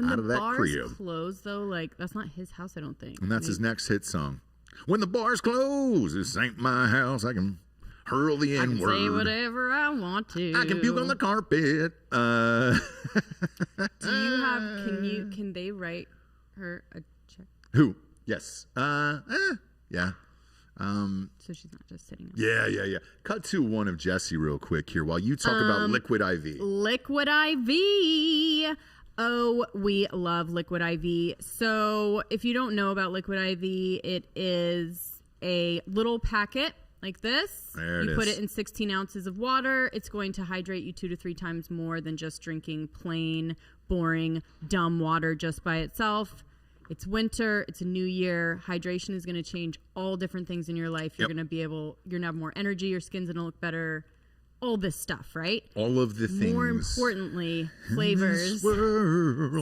out of that crib. When the bars close, though, like that's not his house, I don't think. And that's his next hit song. When the bars close, this ain't my house. I can hurl the N-word. I can say whatever I want to. I can puke on the carpet. Do you have? Can they write her a check? Who? Yes. Yeah. So she's not just sitting. Yeah. Cut to one of Jesse real quick here while you talk about Liquid IV. Liquid IV. Oh, we love Liquid IV. So if you don't know about Liquid IV, it is a little packet like this. There it you is. put it in 16 ounces of water. It's going to hydrate you 2 to 3 times more than just drinking plain, boring, dumb water just by itself. It's winter. It's a new year. Hydration is going to change all different things in your life. You're going to have more energy. Your skin's going to look better. All this stuff, right? All of the things. More importantly, flavors.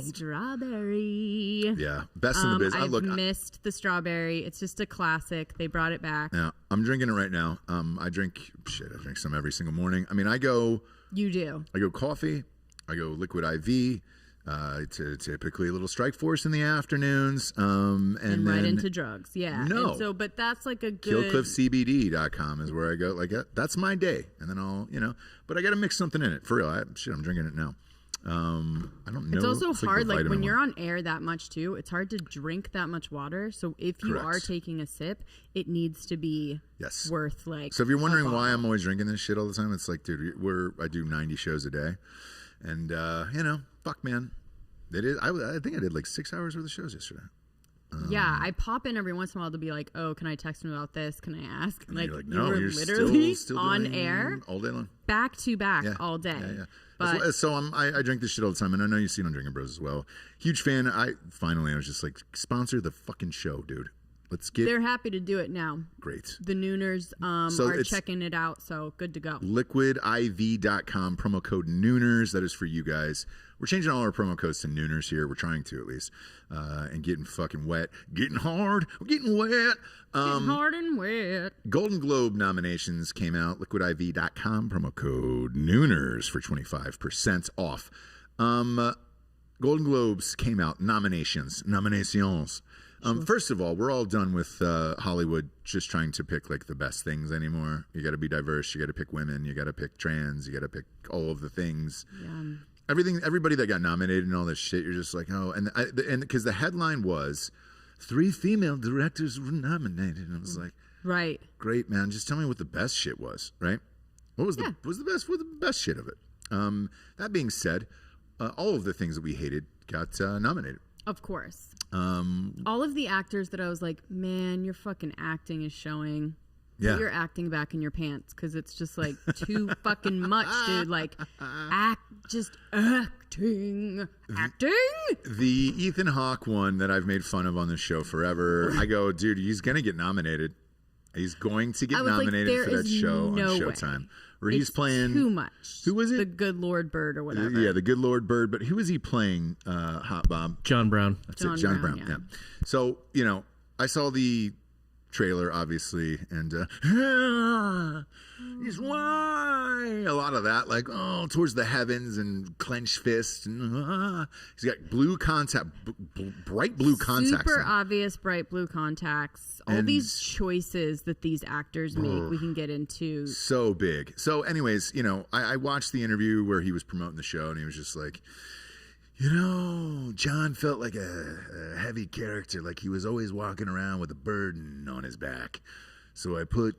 Strawberry. Yeah, best in the biz. I've missed the strawberry. It's just a classic. They brought it back. Yeah, I'm drinking it right now. I drink some every single morning. I mean, I go coffee. I go Liquid IV. Typically a little Strike Force in the afternoons, and then right into drugs. Yeah. No. And but that's like a good. KillcliffCBD.com is where I go. Like that's my day, and then I'll but I got to mix something in it for real. I'm drinking it now. I don't know. It's also hard, like when you're one. on air that much too. It's hard to drink that much water. So if you are taking a sip, it needs to be worth like. So if you're wondering why I'm always drinking this shit all the time, it's like, dude, I do 90 shows a day, and fuck, man. It is. I think I did like 6 hours worth of shows yesterday. Yeah, I pop in every once in a while to be like, oh, can I text him about this? Can I ask? And like, you're no, you're literally still on air all day long, back to back all day. Yeah. But so I drink this shit all the time, and I know you see it on Drinking Bros as well. Huge fan. I was just like, sponsor the fucking show, dude. They're happy to do it now. Great. The Nooners are checking it out, so good to go. liquidiv.com, promo code Nooners. That is for you guys. We're changing all our promo codes to Nooners here. We're trying to, at least. And getting fucking wet. Getting hard. We're getting wet. Getting hard and wet. Golden Globe nominations came out. liquidiv.com, promo code Nooners for 25% off. Golden Globes came out. Nominations. First of all, we're all done with Hollywood just trying to pick like the best things anymore. You got to be diverse. You got to pick women. You got to pick trans. You got to pick all of the things. Yeah. Everybody that got nominated and all this shit, you're just like, oh, and because the headline was 3 female directors were nominated, and I was like, right, great, man. Just tell me what the best shit was, right? What was the best shit of it? That being said, all of the things that we hated got nominated. Of course. All of the actors that I was like, man, your fucking acting is showing. Yeah. Put your acting back in your pants, because it's just like too fucking much, dude. Like, acting. The Ethan Hawke one that I've made fun of on this show forever. I go, dude, he's gonna get nominated. He's going to get nominated for that show on Showtime. Where he's playing too much. Who was it? The Good Lord Bird or whatever. Yeah, the Good Lord Bird. But who was he playing? Hot Bob. John Brown. That's it. John Brown. Yeah. So I saw the trailer, obviously, and is why a lot of that, like towards the heavens and clenched fist, and he's got blue contact, bright blue contacts. Super obvious bright blue contacts. All these choices that these actors make, we can get into. So big. So, anyways, I watched the interview where he was promoting the show, and he was just like, John felt like a heavy character, like he was always walking around with a burden on his back. So I put,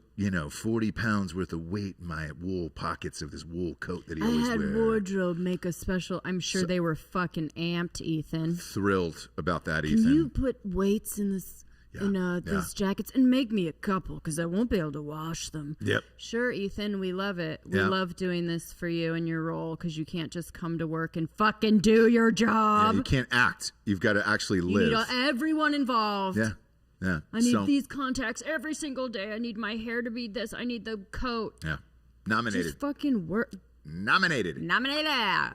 40 pounds worth of weight in my wool pockets of this wool coat that he always wears. I had wardrobe make a special. I'm sure they were fucking amped, Ethan. Thrilled about that, Ethan. Can you put weights in this? These jackets, and make me a couple, because I won't be able to wash them. Yep. Sure, Ethan, we love it. We love doing this for you and your role, because you can't just come to work and fucking do your job. Yeah, you can't act. You've got to actually live. You need everyone involved. Yeah. Yeah. I need these contacts every single day. I need my hair to be this. I need the coat. Yeah. Nominated. Just fucking work. Nominated.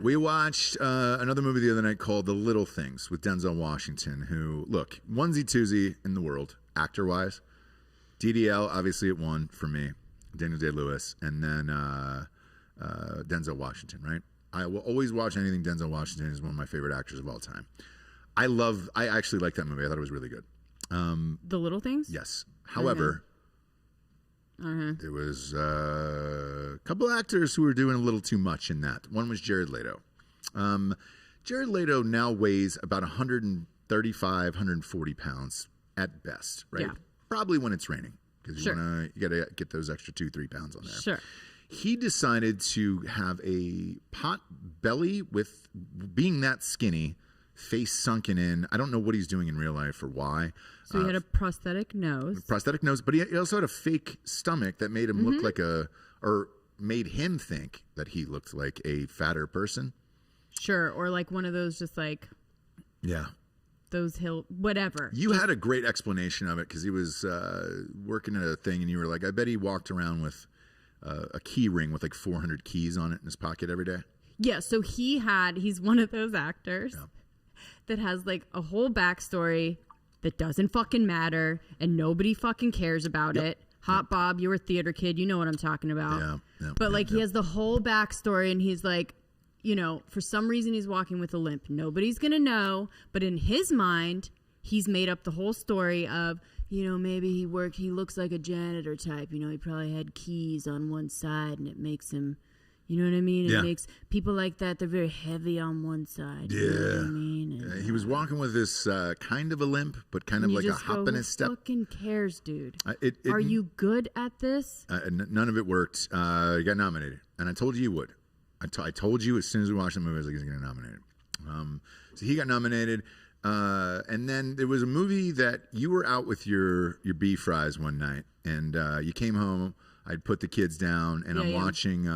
We watched another movie the other night called The Little Things with Denzel Washington, who, look, onesie-twosie in the world, actor-wise. DDL, obviously, it won for me. Daniel Day-Lewis. And then Denzel Washington, right? I will always watch anything Denzel Washington. Is one of my favorite actors of all time. I actually like that movie. I thought it was really good. The Little Things? Yes. However... there was a couple actors who were doing a little too much in that. One was Jared Leto. Jared Leto now weighs about 135, 140 pounds at best, right? Yeah. Probably when it's raining, because you got to get those extra 2-3 pounds on there. Sure. He decided to have a pot belly with being that skinny, face sunken in. I don't know what he's doing in real life or why. So he had a prosthetic nose. But he also had a fake stomach that made him look like or made him think that he looked like a fatter person. Sure, or like one of those just like... Yeah. Those whatever. You had a great explanation of it, because he was working at a thing, and you were like, I bet he walked around with a key ring with like 400 keys on it in his pocket every day. Yeah, so he's one of those actors that has like a whole backstory that doesn't fucking matter, and nobody fucking cares about it. Hot Bob, you were a theater kid. You know what I'm talking about. Yeah. But like he has the whole backstory, and he's like, for some reason he's walking with a limp. Nobody's going to know. But in his mind, he's made up the whole story of, maybe he looks like a janitor type. He probably had keys on one side, and it makes him... You know what I mean? It makes people like that, they're very heavy on one side. Yeah. You know what I mean? And, he was walking with this kind of a limp, but kind of like a hop in his step. Who fucking cares, dude? Are you good at this? None of it worked. He got nominated. And I told you you would. I told you as soon as we watched the movie, I was like, he's going to get nominated. So he got nominated. And then there was a movie that you were out with your beef fries one night. And you came home. I'd put the kids down. And I'm watching...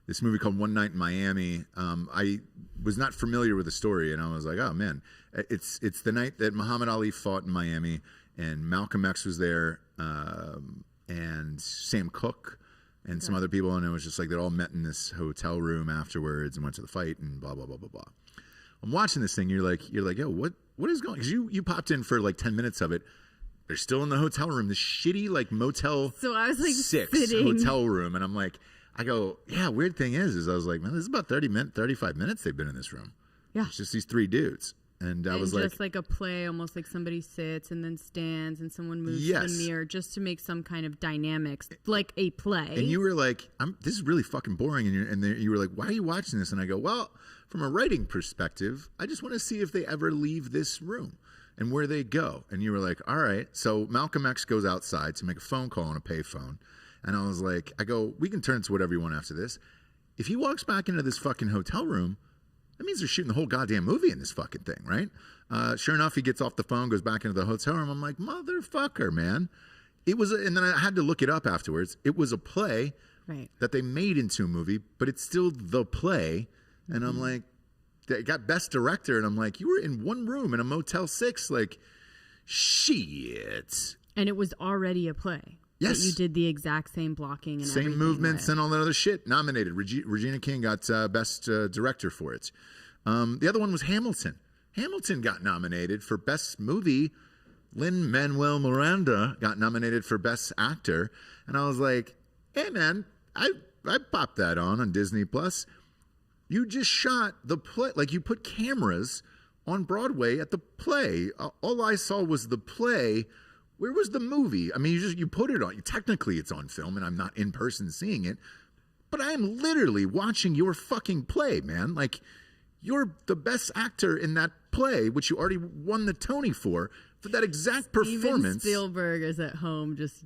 this movie called One Night in Miami. I was not familiar with the story, and I was like, oh, man. It's the night that Muhammad Ali fought in Miami, and Malcolm X was there, and Sam Cooke, and some other people, and it was just like they all met in this hotel room afterwards and went to the fight and blah blah blah blah blah. I'm watching this thing. You're like, yo, what is going? Because you popped in for like 10 minutes of it. They're still in the hotel room, this shitty like Motel So I was like 6 sitting. hotel room, and I'm like, I go, yeah. Weird thing is I was like, man, this is about 35 minutes they've been in this room. Yeah. It's just these 3 dudes, and I was like, just like a play, almost like somebody sits and then stands, and someone moves to Yes. the mirror, just to make some kind of dynamics, like a play. and you were like, this is really fucking boring, and you were like, why are you watching this? And I go, well, from a writing perspective, I just want to see if they ever leave this room and where they go. And you were like, all right. So Malcolm X goes outside to make a phone call on a payphone. And I was like, we can turn to whatever you want after this. If he walks back into this fucking hotel room, that means they're shooting the whole goddamn movie in this fucking thing, right? Sure enough, he gets off the phone, goes back into the hotel room. I'm like, motherfucker, man. And then I had to look it up afterwards. It was a play that they made into a movie, but it's still the play. And I'm like, they got best director, and I'm like, you were in one room in a Motel 6, like, shit. And it was already a play. Yes. That you did the exact same blocking and Same everything movements with. and all that other shit. Nominated. Regina King got best director for it. The other one was Hamilton. Hamilton got nominated for best movie. Lin-Manuel Miranda got nominated for best actor. And I was like, hey, man, I popped that on Disney Plus. You just shot the play, like you put cameras on Broadway at the play. All I saw was the play. Where was the movie? I mean, you put it on. Technically, it's on film, and I'm not in person seeing it. But I am literally watching your fucking play, man. Like, you're the best actor in that play, which you already won the Tony for that exact performance. Even Spielberg is at home just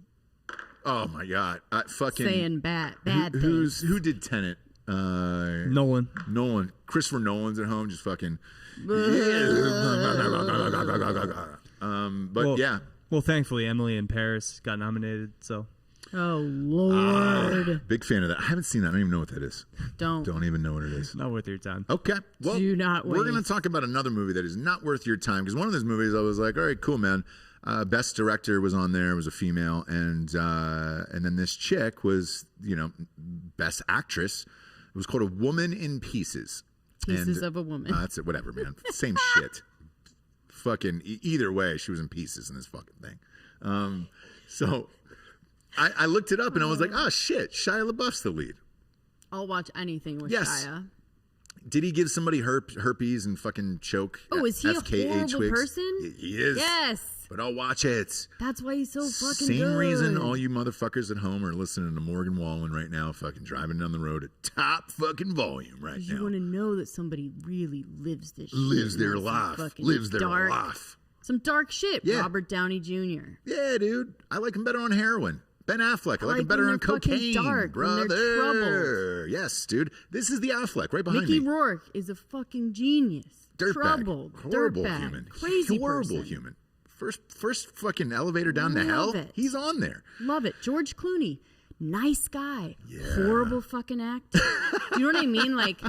Oh my god! Fucking saying bad things. Who did Tenet? Nolan. Christopher Nolan's at home just fucking. But yeah. Well, thankfully, Emily in Paris got nominated. So. Oh Lord! Big fan of that. I haven't seen that. I don't even know what that is. Don't even know what it is. Not worth your time. Okay. Well, Do not we're going waste. to talk about another movie that is not worth your time, because one of those movies I was like, all right, cool, man. Best director was on there. It was a female, and then this chick was, best actress. It was called A Woman in Pieces. Pieces of a Woman. That's it. Whatever, man. Same shit. Fucking either way, she was in pieces in this fucking thing. So I looked it up and I was like, oh shit, Shia LaBeouf's the lead. I'll watch anything with Yes. Shia. Did he give somebody herpes and fucking choke? Oh, is he a FKA horrible twigs? person? He is. Yes. But I'll watch it. That's why he's so fucking Same good. reason all you motherfuckers at home are listening to Morgan Wallen right now, fucking driving down the road at top fucking volume right You now. want to know that somebody really lives this Lives shit. their Not some life. fucking Lives their dark, life. Some dark shit. Yeah. Robert Downey Jr. Yeah, dude. I like him better on heroin. Ben Affleck. I like him better when on they're fucking cocaine, dark, when they're brother. Yes, dude. This is the Affleck right behind Mickey me. Rourke is a fucking genius. Dirtbag. Troubled. Horrible dirtbag, human. Crazy Horrible person. human. First fucking elevator down to Love hell. it. He's on there. Love it. George Clooney. Nice guy. Yeah. Horrible fucking actor. Do you know what I mean? Like,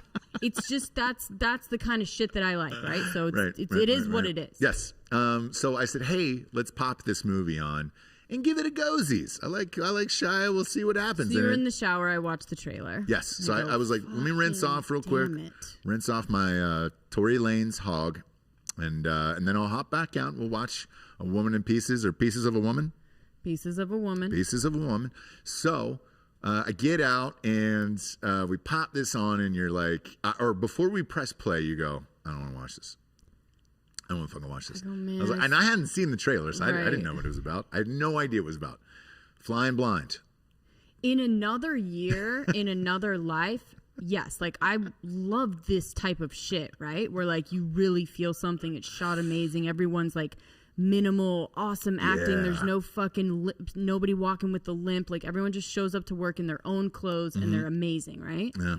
it's just that's the kind of shit that I like, right? So it is what it is. Yes. So I said, hey, let's pop this movie on and give it a go-sies. I like Shia. We'll see what happens. So you were And in the shower. I watched the trailer. yes. So I was like, let me rinse off real quick. Damn it. Rinse off my Tory Lanez hog, and then I'll hop back out and we'll watch A Woman in Pieces, or Pieces of a Woman. Pieces of a Woman. Pieces of a Woman. So I get out and we pop this on, and you're like, or before we press play, you go, I don't want to watch this. I don't want to fucking watch this. Oh, man. I was like, and I hadn't seen the trailer, so I Right. didn't know what it was about. I had no idea what it was about. Flying Blind. In another year, in another life, yes, like I love this type of shit, right? Where like you really feel something. It's shot amazing. Everyone's like minimal, awesome acting. Yeah. There's no fucking nobody walking with a limp. Like everyone just shows up to work in their own clothes and they're amazing, right? Yeah.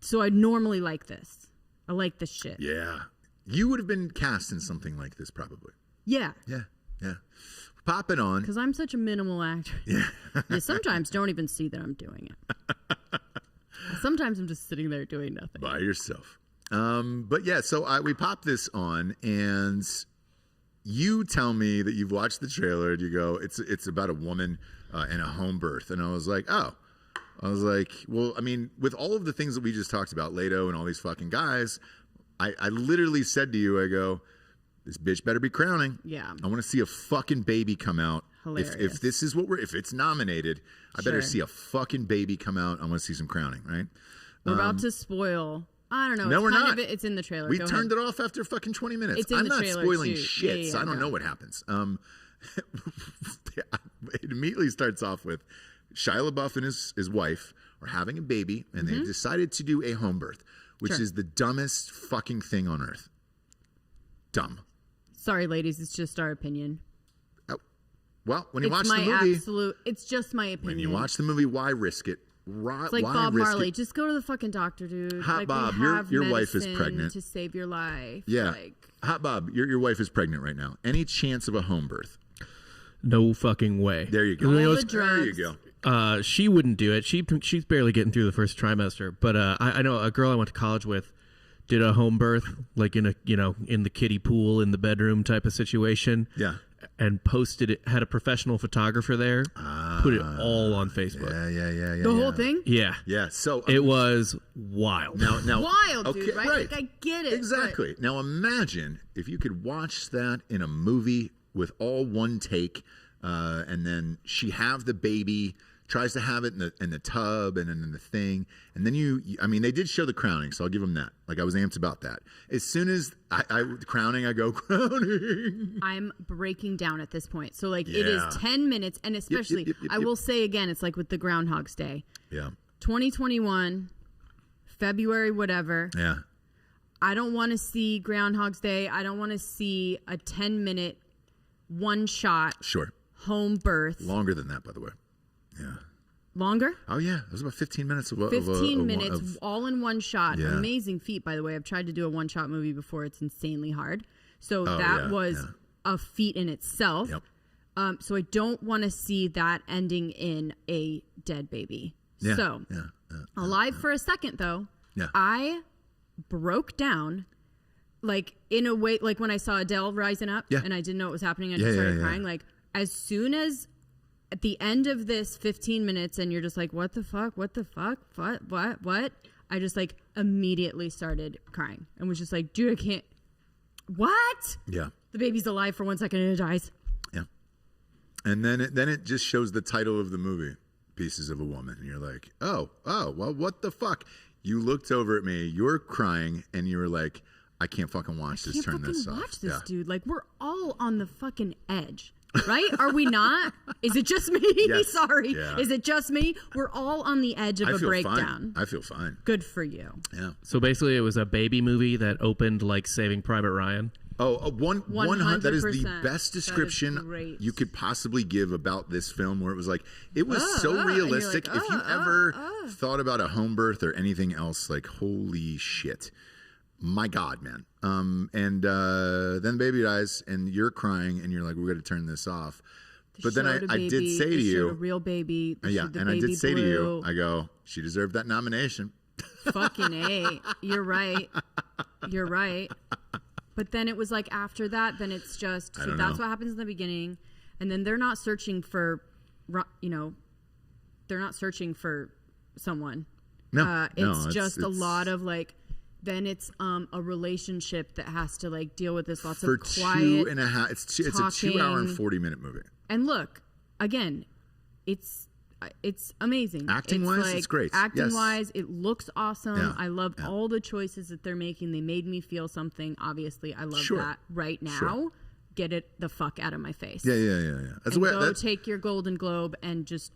So I normally like this. I like this shit. Yeah. You would have been cast in something like this, probably. Yeah. Yeah. Yeah. Pop it on. Because I'm such a minimal actor. Yeah. You sometimes don't even see that I'm doing it. Sometimes I'm just sitting there doing nothing. By yourself. But yeah, so we popped this on, and you tell me that you've watched the trailer and you go, it's about a woman and a home birth. And I was like, oh. I was like, well, I mean, with all of the things that we just talked about, Leto and all these fucking guys, I literally said to you, I go, this bitch better be crowning. Yeah. I want to see a fucking baby come out. Hilarious. If this is if it's nominated, I better see a fucking baby come out. I want to see some crowning, right? We're about to spoil. I don't know. No, we're not. It's in the trailer. We Go turned ahead. it off after fucking 20 minutes. It's in I'm the not trailer, spoiling too. shit, Yeah, so I don't go. know what happens. It immediately starts off with Shia LaBeouf and his wife are having a baby, and they've decided to do a home birth, which is the dumbest fucking thing on earth. Dumb. Sorry, ladies. It's just our opinion. Well, when you It's watch my the movie, absolute. It's just my opinion. when you watch the movie, why risk it? It's like why Bob risk Marley. it? Just go to the fucking doctor, dude. Hot like, Bob, we have your wife is medicine pregnant. to save your life. Yeah. Like, Hot Bob, your wife is pregnant right now. Any chance of a home birth? No fucking way. There you go. All You know, the There you drugs. go. She wouldn't do it. She's barely getting through the first trimester. But I know a girl I went to college with did a home birth, like in the kiddie pool in the bedroom type of situation. Yeah. And posted it. Had a professional photographer there. Put it all on Facebook. Yeah. The whole thing? Yeah. Yeah. So It was wild. now Wild, dude, right? Like, I get it. Exactly. Now imagine if you could watch that in a movie with all one take, and then she have the baby, tries to have it in the tub and in the thing, and then I mean, they did show the crowning, so I'll give them that. Like, I was amped about that. As soon as I crowning, I go crowning. I'm breaking down at this point. So, like, it Yeah. is 10 minutes, and especially, yep. I will say again, it's like with the Groundhog's Day. Yeah. 2021, February, whatever. Yeah. I don't want to see Groundhog's Day. I don't want to see a 10-minute, one-shot Sure. home birth. Longer than that, by the way. Yeah. Longer? Oh yeah, it was about 15 minutes. 15 minutes, all in one shot. Yeah. Amazing feat, by the way. I've tried to do a one-shot movie before. It's insanely hard. So that yeah, was yeah. a feat in itself. Yep. So I don't want to see that ending in a dead baby. Yeah. So alive for a second, though. Yeah. I broke down, like, in a way, like when I saw Adele rising up and I didn't know what was happening. I just started crying. Like, as soon as at the end of this 15 minutes and you're just like, what the fuck? What? I just, like, immediately started crying and was just like, dude, I can't. What? Yeah. The baby's alive for 1 second and it dies. Yeah. And then it just shows the title of the movie, Pieces of a Woman. And you're like, oh, well, what the fuck? You looked over at me, you're crying, and you were like, I can't fucking watch this. Turn this off. Watch this, dude. Like, we're all on the fucking edge. Right? Are we not? Is it just me? Yes. Sorry. Yeah. Is it just me? We're all on the edge of a breakdown. I feel fine. Good for you. Yeah. So basically, it was a baby movie that opened like Saving Private Ryan. Oh, 100. That is the 100%. best description great. you could possibly give about this film, where it was like, it was so and you're realistic. like, If you ever thought about a home birth or anything else, like, holy shit. My God, man. And then baby dies and you're crying and you're like, we're going to turn this off. But then I did say to you, a real baby. yeah, and I did say to you, I go, she deserved that nomination. Fucking A. You're right. You're right. But then it was like after that, then it's just, so that's what happens in the beginning. And then they're not searching for, they're not searching for someone. No, it's just a lot of like, then it's a relationship that has to like deal with this lots for of quiet 2.5. It's a 2-hour and 40-minute movie. And look, again, it's amazing. Acting-wise, it's great. Acting-wise, it looks awesome. Yeah, I love all the choices that they're making. They made me feel something. Obviously, I love Sure. that right now. Sure. Get it the fuck out of my face. Yeah. That's the way. Go take your Golden Globe and just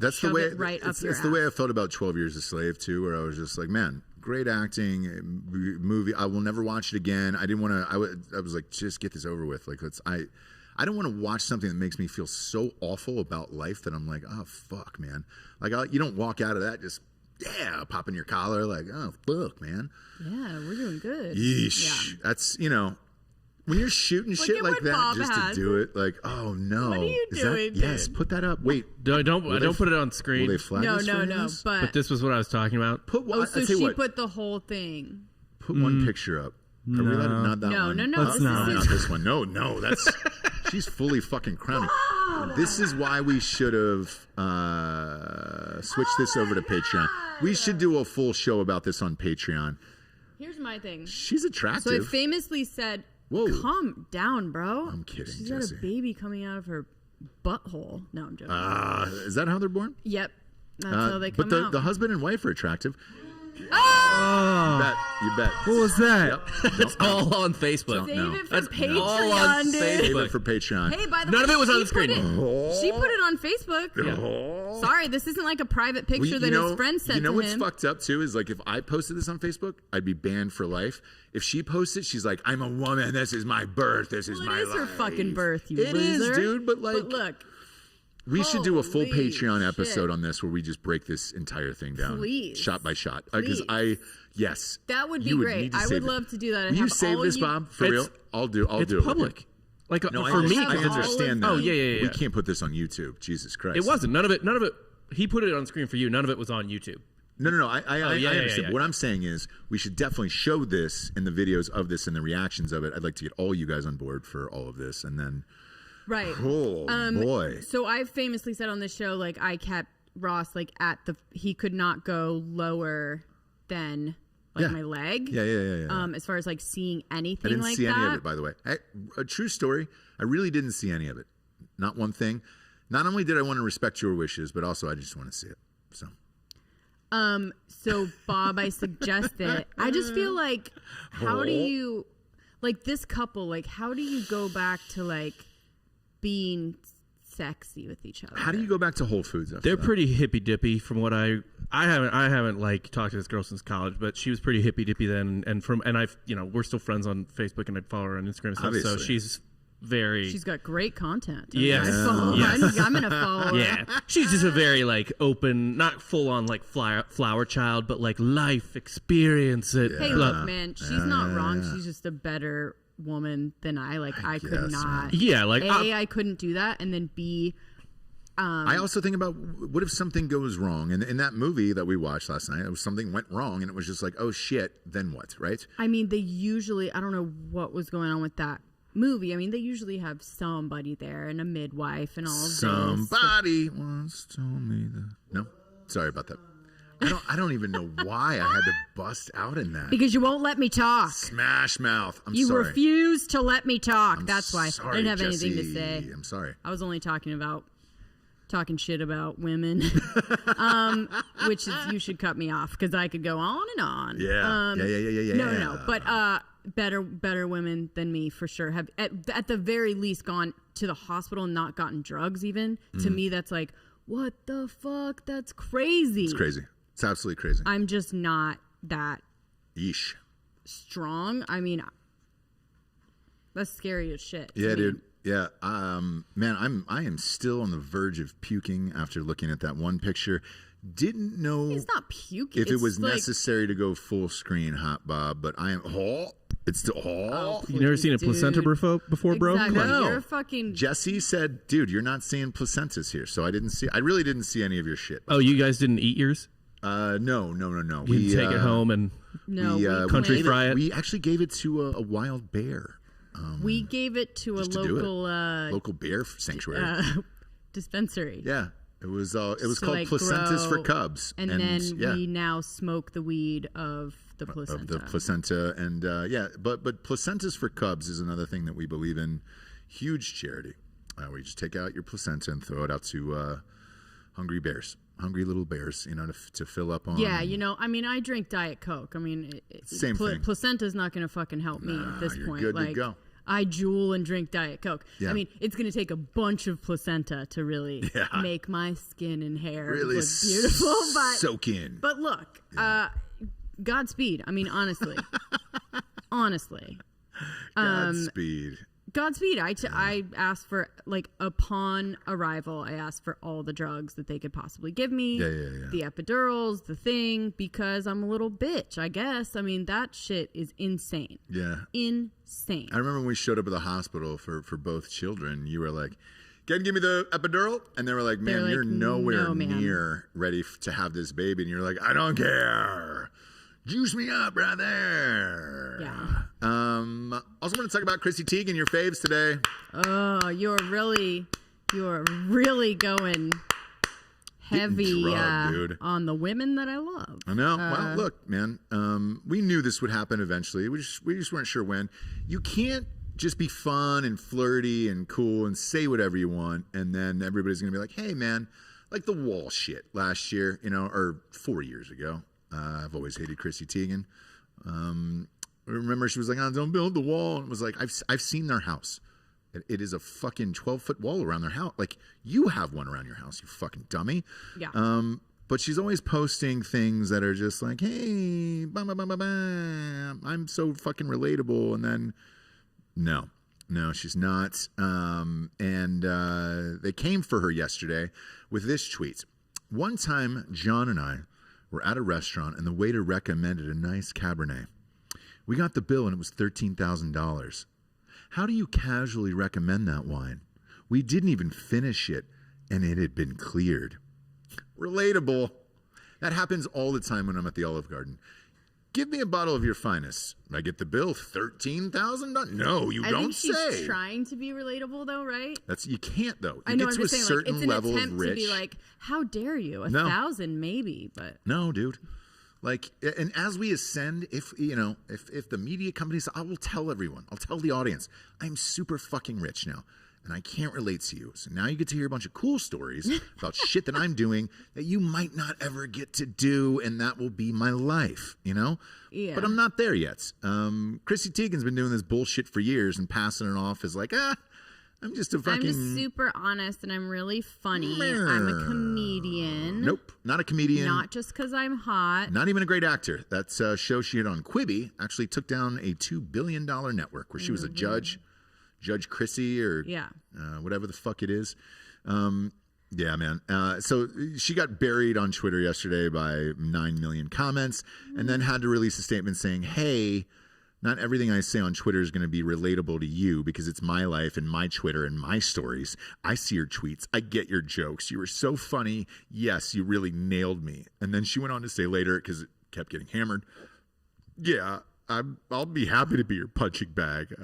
That's the shove way. it right up it's your the way I ass. felt about 12 Years a Slave too, where I was just like, man, great acting movie. I will never watch it again. I didn't want to. I was like, just get this over with. Like, I don't want to watch something that makes me feel so awful about life that I'm like, oh fuck, man. Like, you don't walk out of that just popping your collar like, oh fuck, man. Yeah, we're doing good. Yeesh. Yeah. That's when you're shooting Look shit at like what that Bob just has. to do it. Like, oh no. What are you doing, Yes, dude? put that up. Wait. I don't put it on screen. Will they flag No, us no, for no. this? But But this was what I was talking about. Put one. so I tell you she what, put the whole thing. put one picture up. Are we allowed to, not that No, one? no, no. Let's This not. is Not this one. No, that's she's fully fucking crowning. This is why we should have switched this over to Patreon. We should do a full show about this on Patreon. Here's my thing. She's attractive. So it famously said, Whoa. calm down, bro. I'm kidding, She's Jesse. got a baby coming out of her butthole. No, I'm joking. Is that how they're born? Yep. That's how they come but out. the husband and wife are attractive. Oh! You bet. What was that? Yep. It's all on Facebook. Save No. it for That's Patreon, all on dude. Save Facebook. it for Patreon. Hey, by the None way, of it was on the she put screen. She put it on Facebook. Sorry, this isn't like a private picture that his friend sent You know to what's him. fucked up too is like if I posted this on Facebook, I'd be banned for life. If she posts it, she's like, "I'm a woman. This is my birth. This is Well, my it is life." her fucking birth, you It loser. is, dude. But like, look, we should do a full holy Patreon episode shit. on this where we just break this entire thing down, Please. shot by shot. Because Please. yes, that would be you great. need to I save would it. love to do that. Will And you have save all this, you- Bob? For It's- real? I'll do It's it. public. Like No, for me, I have understand all that. of Oh, yeah. We can't put this on YouTube. Jesus Christ. it wasn't. None of it. He put it on screen for you. None of it was on YouTube. No. I understand. yeah. What I'm saying is we should definitely show this in the videos of this and the reactions of it. I'd like to get all you guys on board for all of this. And then, Right. oh, boy. So I famously said on this show, like I kept Ross like he could not go lower than like Yeah. my leg. Yeah. As far as like seeing anything I didn't like see that. any of it, by the way. A true story. I really didn't see any of it. Not one thing. Not only did I want to respect your wishes, but also I just want to see it. So. So Bob, I suggest it. I just feel like, how do you, like this couple, like how do you go back to like being sexy with each other? How do you go back to Whole Foods after They're that? pretty hippy dippy from what I haven't like talked to this girl since college, but she was pretty hippy dippy then, and I've we're still friends on Facebook and I'd follow her on Instagram and stuff. So Obviously. she's very She's got great content. Yes. I'm gonna follow her. yeah. She's just a very like open, not full on like flower child, but like life experience. It. Hey, look, man, she's not wrong. She's just a better woman than I. Like I could guess, not. Yeah, like I couldn't do that, and then B. I also think about what if something goes wrong? And in that movie that we watched last night, something went wrong, and it was just like, oh shit, then what, right? I mean, they usually. I don't know what was going on with that movie. I mean, they usually have somebody there and a midwife and all of this. Somebody once told me that. No, sorry about that. I don't even know why I had to bust out in that. Because you won't let me talk. Smash mouth. I'm You sorry. refuse to let me talk. I'm That's why. sorry, I didn't have Jesse. anything to say. I'm sorry. I was only talking shit about women, which is you should cut me off because I could go on and on. Yeah. Yeah. No. But better women than me for sure have at the very least gone to the hospital and not gotten drugs. Even to me, that's like, what the fuck? That's crazy. It's crazy. It's absolutely crazy. I'm just not that Yeesh. strong. I mean, that's scary as shit. to Yeah, me. dude. Yeah. Man, I am still on the verge of puking after looking at that one picture. Didn't know It's not puking. if it It's was like, necessary to go full screen, Hot Bob, but I am. It's still. you never seen a placenta dude. before, bro? Exactly. No. You're fucking. Jesse said, "Dude, you're not seeing placentas here," so I didn't see. I really didn't see any of your shit. Oh, you guys didn't eat yours? No. You take it home and No, we, we country went- fry it? We actually gave it to a wild bear, We gave it to a just to do it. local local bear sanctuary. dispensary. Yeah, it was. It was So, called like, placentas for grow- cubs, And then we now smoke the weed of the placenta. of the placenta, and but placentas for cubs is another thing that we believe in. Huge charity. We just take out your placenta and throw it out to hungry little bears, to fill up on. Yeah, I mean, I drink Diet Coke. I mean, Same thing. Placenta's not going to fucking help me at this you're point. good to like, go. I drool and drink Diet Coke. Yeah. I mean, it's going to take a bunch of placenta to really make my skin and hair really look beautiful. But soak in. But look, Godspeed. I mean, honestly. Godspeed. Godspeed. I asked for, like, upon arrival, I asked for all the drugs that they could possibly give me. Yeah. The epidurals, the thing, because I'm a little bitch, I guess. I mean, that shit is insane. Yeah. Insane. I remember when we showed up at the hospital for both children, you were like, "Can you give me the epidural?" And they were like, "Man, They're you're like, nowhere "No, ma'am." near ready to have this baby." And you're like, "I don't care. Juice me up, brother. Yeah. Also want to talk about Chrissy Teigen, your faves today. Oh, you're really going heavy drugged, dude. on the women that I love. I know. Well, look, man. We knew this would happen eventually. We just weren't sure when. You can't just be fun and flirty and cool and say whatever you want, and then everybody's gonna be like, "Hey, man," like the wall shit last year, or 4 years ago. I've always hated Chrissy Teigen. Remember, she was like, "Oh, don't build the wall," and it was like, "I've seen their house. It is a fucking 12-foot wall around their house. Like, you have one around your house, you fucking dummy." Yeah. But she's always posting things that are just like, "Hey, bam, bam, bam, bam, bam. I'm so fucking relatable," and then no, she's not. And they came for her yesterday with this tweet. "One time, John and I were at a restaurant, and the waiter recommended a nice Cabernet. We got the bill, and it was $13,000. How do you casually recommend that wine? We didn't even finish it, and it had been cleared." Relatable. That happens all the time when I'm at the Olive Garden. "Give me a bottle of your finest." I get the bill, $13,000. No, you I don't think she's say. trying to be relatable, though, right? You can't though. You I know. get I'm to just a saying, certain like, it's an level attempt of rich. to be like, "How dare you? No. 1,000 maybe," but No, dude. Like, and as we ascend, if the media companies, I will tell everyone, I'll tell the audience, I'm super fucking rich now, and I can't relate to you. So now you get to hear a bunch of cool stories about shit that I'm doing that you might not ever get to do, and that will be my life, Yeah. But I'm not there yet. Chrissy Teigen's been doing this bullshit for years and passing it off as like, I'm just a fucking... I'm just super honest and I'm really funny. I'm a comedian. Nope, not a comedian. Not just because I'm hot. Not even a great actor. That show she had on Quibi actually took down a $2 billion network where she was a judge, Judge Chrissy or whatever the fuck it is. Yeah, man. So she got buried on Twitter yesterday by 9 million comments and then had to release a statement saying, "Hey, not everything I say on Twitter is going to be relatable to you because it's my life and my Twitter and my stories. I see your tweets. I get your jokes. You were so funny. Yes, you really nailed me." And then she went on to say later, because it kept getting hammered, "Yeah, I'll be happy to be your punching bag.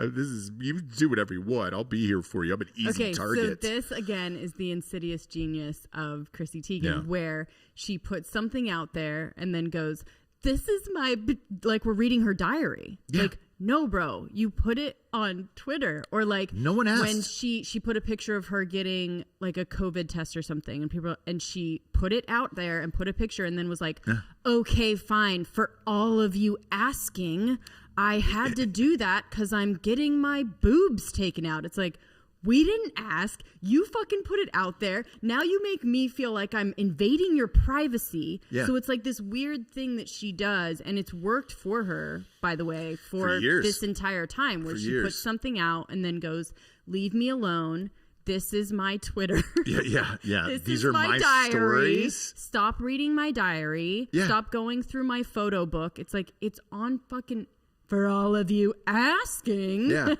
You do whatever you want. I'll be here for you. I'm an easy target." So this, again, is the insidious genius of Chrissy Teigen, where she puts something out there and then goes, "This is my," like we're reading her diary. Yeah. Like, no, bro, you put it on Twitter. Or like no one asked. When she put a picture of her getting like a COVID test or something, and she put it out there and put a picture and then was like, "Okay, fine. For all of you asking, I had to do that because I'm getting my boobs taken out." It's like, we didn't ask. You fucking put it out there. Now you make me feel like I'm invading your privacy. Yeah. So it's like this weird thing that she does, and it's worked for her, by the way, for years. this entire time, where she puts something out and then goes, "Leave me alone. This is my Twitter. Yeah. These are my diary. stories. Stop reading my diary. Yeah. Stop going through my photo book." It's like, it's on fucking... For all of you asking. Yeah.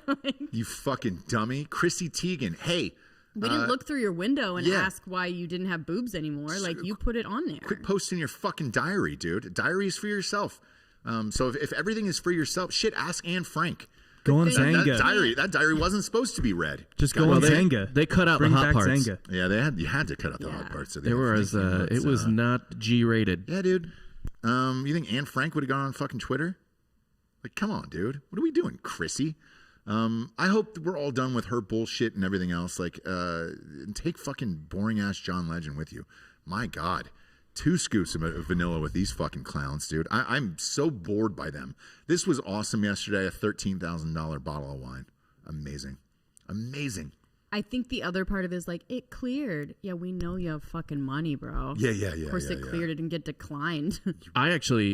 You fucking dummy. Chrissy Teigen, hey. We didn't look through your window and ask why you didn't have boobs anymore. Like, you put it on there. Quit posting your fucking diary, dude. A diary is for yourself. So if everything is for yourself, shit, ask Anne Frank. Go on That Zanga. diary wasn't supposed to be read. Just go on Zanga. They cut out Bring the hot back parts. Zanga. Yeah, you had to cut out the hot parts. It was not G-rated. Yeah, dude. You think Anne Frank would have gone on fucking Twitter? Like, come on, dude. What are we doing, Chrissy? I hope we're all done with her bullshit and everything else. Like, and take fucking boring ass John Legend with you. My God. 2 scoops of vanilla with these fucking clowns, dude. I'm so bored by them. This was awesome yesterday. A $13,000 bottle of wine. Amazing. I think the other part of it is like, it cleared. Yeah, we know you have fucking money, bro. Yeah. Of course it cleared. It didn't get declined.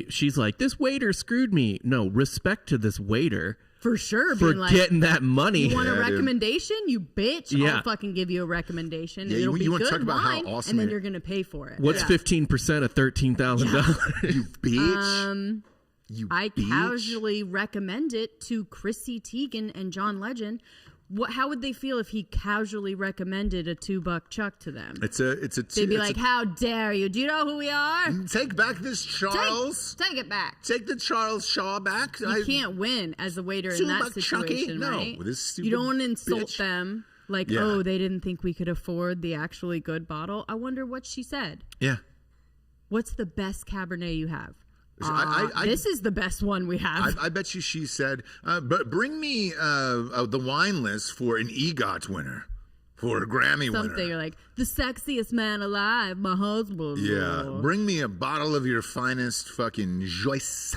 She's like, "This waiter screwed me." No, respect to this waiter. For sure. For being like, getting that money. "You want a recommendation, you bitch? Yeah. I'll fucking give you a recommendation. Yeah, It'll be you want good to talk about how wine, awesome and then it- you're going to pay for it." What's 15% of $13,000? You bitch. I casually recommend it to Chrissy Teigen and John Legend. How would they feel if he casually recommended a $2 Chuck to them? They'd be like, how dare you? Do you know who we are? Take back this Charles. Take it back. Take the Charles Shaw back. You can't win as a waiter in that situation, right? No, this stupid you don't want to insult bitch. them. Like, oh, they didn't think we could afford the actually good bottle. I wonder what she said. Yeah. What's the best Cabernet you have? This is the best one we have. I bet you she said, but bring me the wine list for an EGOT winner, for a Grammy winner. Something like, the sexiest man alive, my husband. Yeah, bring me a bottle of your finest fucking Joyce.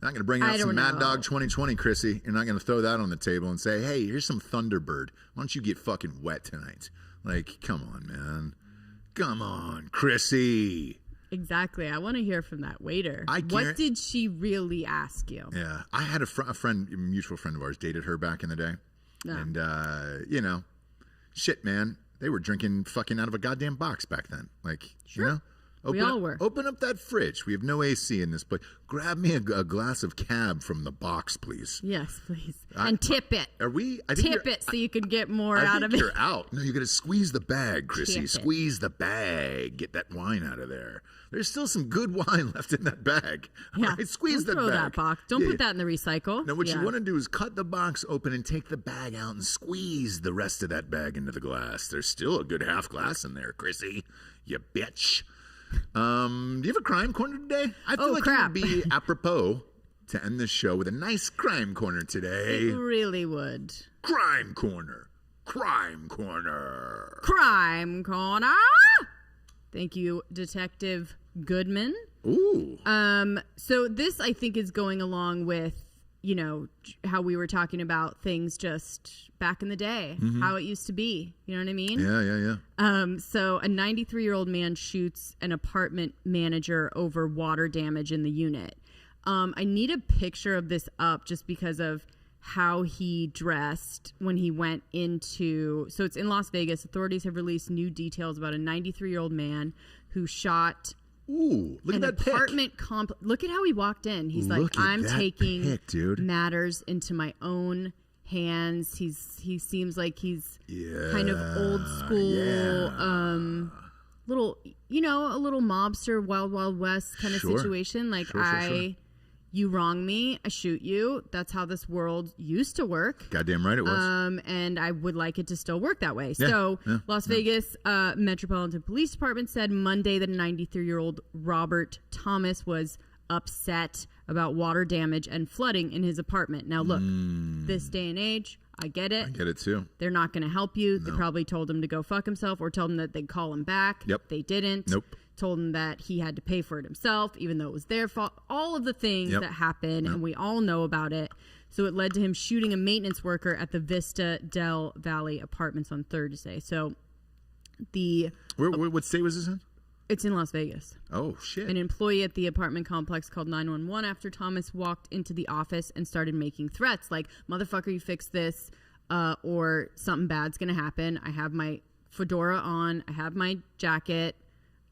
You're not going to bring out some Mad Dog 2020, Chrissy. You're not going to throw that on the table and say, hey, here's some Thunderbird. Why don't you get fucking wet tonight? Like, come on, man. Come on, Chrissy. Exactly. I want to hear from that waiter. What did she really ask you? Yeah. I had a mutual friend of ours, dated her back in the day. Yeah. And, shit, man. They were drinking fucking out of a goddamn box back then. Like, sure. We all were. Open up that fridge. We have no AC in this place. Grab me a glass of cab from the box, please. Yes, please. And tip it. Tip it so you can get more out of it. You're out. No, you got to squeeze the bag, Chrissy. Squeeze the bag. Get that wine out of there. There's still some good wine left in that bag. Yeah. Right? Squeeze Don't that throw bag. that box. Don't put that in the recycle. No, what you want to do is cut the box open and take the bag out and squeeze the rest of that bag into the glass. There's still a good half glass in there, Chrissy. You bitch. Do you have a crime corner today? I feel like it would be apropos to end this show with a nice crime corner today. It really would. Crime corner. Crime corner. Crime corner. Thank you, Detective Goodman. Ooh. So this, I think, is going along with, how we were talking about things just back in the day, how it used to be. You know what I mean? Yeah. So a 93-year-old man shoots an apartment manager over water damage in the unit. I need a picture of this up just because of how he dressed when he went into... So it's in Las Vegas. Authorities have released new details about a 93-year-old man who shot... Ooh, look at that apartment complex. Look at how he walked in. He's like, I'm taking matters into my own hands. He seems like he's kind of old school, little, a little mobster, Wild Wild West kind of situation. Like, you wrong me, I shoot you. That's how this world used to work. Goddamn right it was. And I would like it to still work that way. So Las Vegas Metropolitan Police Department said Monday that a 93-year-old Robert Thomas was upset about water damage and flooding in his apartment. Now, look, this day and age, I get it. I get it, too. They're not going to help you. No. They probably told him to go fuck himself or told him that they'd call him back. Yep. They didn't. Nope. Told him that he had to pay for it himself, even though it was their fault. All of the things that happen, and we all know about it. So it led to him shooting a maintenance worker at the Vista Del Valley apartments on Thursday. So what state was this in? It's in Las Vegas. Oh, shit. An employee at the apartment complex called 911 after Thomas walked into the office and started making threats like, motherfucker, you fix this, or something bad's going to happen. I have my fedora on. I have my jacket.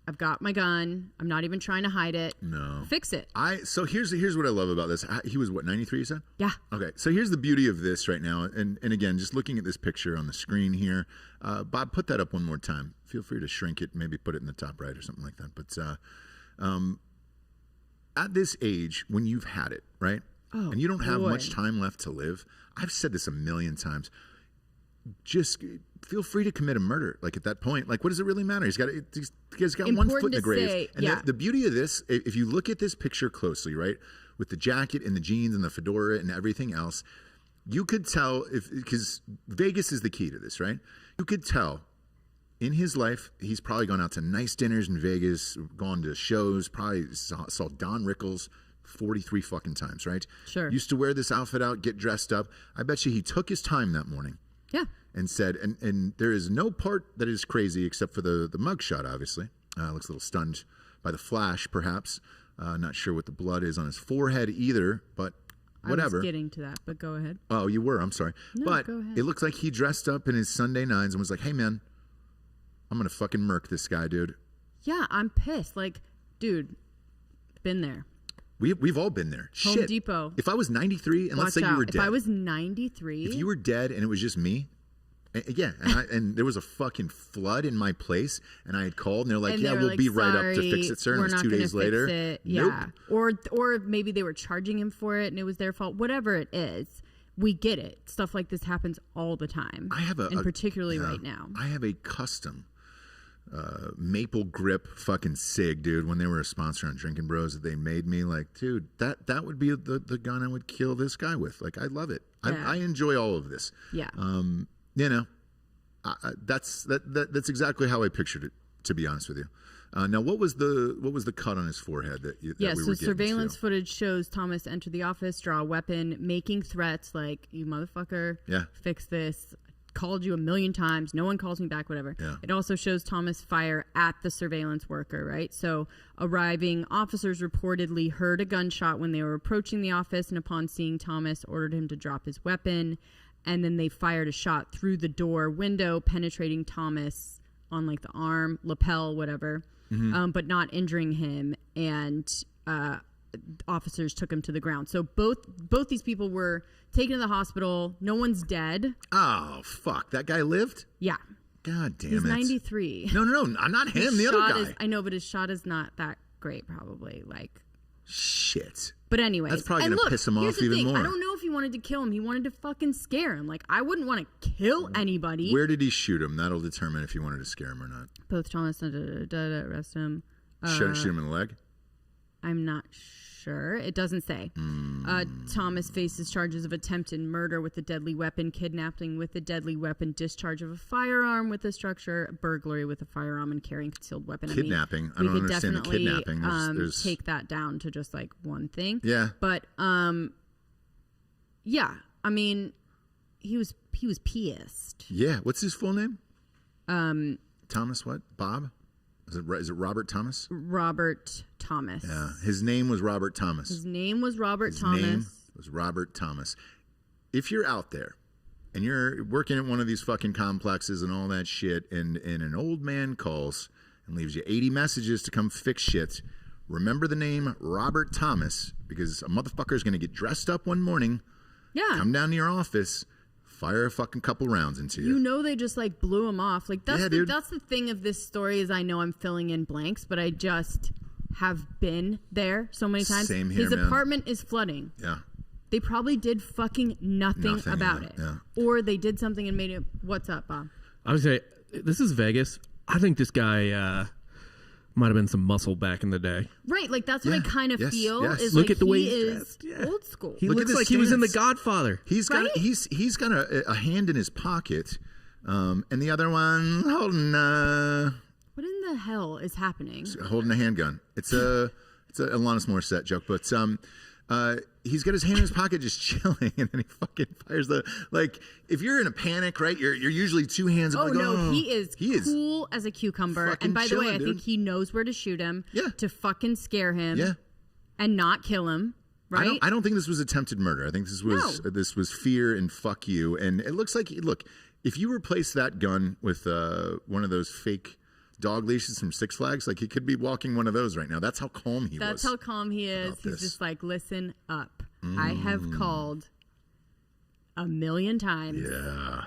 I've got my gun. I'm not even trying to hide it. No. Fix it. So here's what I love about this. He was, 93 you said? Yeah. Okay. So here's the beauty of this right now. And again, just looking at this picture on the screen here. Bob, put that up one more time. Feel free to shrink it, maybe put it in the top right or something like that. But at this age, when you've had it, right? Oh, and you don't have much time left to live. I've said this a million times. Just feel free to commit a murder. Like at that point, like what does it really matter? He's got one foot in the grave. And the beauty of this, if you look at this picture closely, right, with the jacket and the jeans and the fedora and everything else, you could tell because Vegas is the key to this, right? You could tell in his life, he's probably gone out to nice dinners in Vegas, gone to shows, probably saw Don Rickles 43 fucking times, right? Sure. Used to wear this outfit out, get dressed up. I bet you he took his time that morning. Yeah. And said, and there is no part that is crazy except for the mugshot, obviously. Looks a little stunned by the flash, perhaps. Not sure what the blood is on his forehead either, but whatever. I was getting to that, but go ahead. Oh, you were? I'm sorry. No, but go ahead. It looks like he dressed up in his Sunday nines and was like, hey, man, I'm going to fucking murk this guy, dude. Yeah, I'm pissed. Like, dude, been there. We've all been there. Home Shit. Depot. If I was 93 and let's say you were dead. If I was 93. If you were dead and it was just me. Yeah, and there was a fucking flood in my place, and I had called, and they're like, "Yeah, we'll be right up to fix it, sir." And it was 2 days later. Yeah, nope. or maybe they were charging him for it, and it was their fault. Whatever it is, we get it. Stuff like this happens all the time. I have particularly right now. I have a custom maple grip fucking cig, dude. When they were a sponsor on Drinking Bros, that they made me like, dude, that would be the gun I would kill this guy with. Like, I love it. Yeah. I enjoy all of this. Yeah. You know, that's exactly how I pictured it. To be honest with you, now what was the cut on his forehead that we were so surveillance footage shows Thomas enter the office, draw a weapon, making threats like, "You motherfucker, fix this. Called you 1,000,000 times. No one calls me back. Whatever." Yeah. It also shows Thomas fire at the surveillance worker. Right. So arriving officers reportedly heard a gunshot when they were approaching the office, and upon seeing Thomas, ordered him to drop his weapon. And then they fired a shot through the door window, penetrating Thomas on like the arm, lapel, whatever, but not injuring him. And officers took him to the ground. So both these people were taken to the hospital. No one's dead. Oh, fuck. That guy lived? Yeah. God damn it. He's 93. No. I'm not him. The other guy. I know, but his shot is not that great, probably. Like, shit. But anyway, that's probably going to piss him off even more. I don't know if he wanted to kill him. He wanted to fucking scare him. Like, I wouldn't want to kill anybody. Where did he shoot him? That'll determine if he wanted to scare him or not. Both Thomas and arrest him. Shoot him in the leg? I'm not sure. It doesn't say. Thomas faces charges of attempted murder with a deadly weapon, kidnapping with a deadly weapon, discharge of a firearm with a structure, burglary with a firearm, and carrying concealed weapon. Kidnapping. I don't understand the kidnapping. There's... take that down to just like one thing. Yeah. But yeah. I mean, he was pissed. Yeah. What's his full name? Thomas what? Bob? Is it Robert Thomas? Robert Thomas. Yeah. His name was Robert Thomas. His name was Robert Thomas. If you're out there and you're working at one of these fucking complexes and all that shit, and an old man calls and leaves you 80 messages to come fix shit, remember the name Robert Thomas, because a motherfucker is going to get dressed up one morning, come down to your office, fire a fucking couple rounds into you. You know, they just like blew him off. Like that's the thing of this story, is I know I'm filling in blanks, but I just have been there so many times. Same here, His apartment is flooding. Yeah. They probably did fucking nothing about it. Yeah. Or they did something and made it. What's up, Bob? I would say, this is Vegas. I think this guy might have been some muscle back in the day. Right, like that's what I kind of feel. Yes. Is Look like at the way he he's is old school. He looks like he was in The Godfather. He's got he's got a hand in his pocket, and the other one holding what in the hell is happening? Holding a handgun. It's a Alanis Morissette joke, but he's got his hand in his pocket just chilling, and then he fucking fires like, if you're in a panic, right? You're usually two hands up. Oh, like, no, he is cool as a cucumber. And by the way, I think he knows where to shoot him to fucking scare him and not kill him. Right? I don't think this was attempted murder. I think this was fear and fuck you. And it looks like, look, if you replace that gun with one of those fake dog leashes from Six Flags, like he could be walking one of those right now. That's how calm he was. That's how calm he is. He's just like, listen up. I have called 1,000,000 times. Yeah.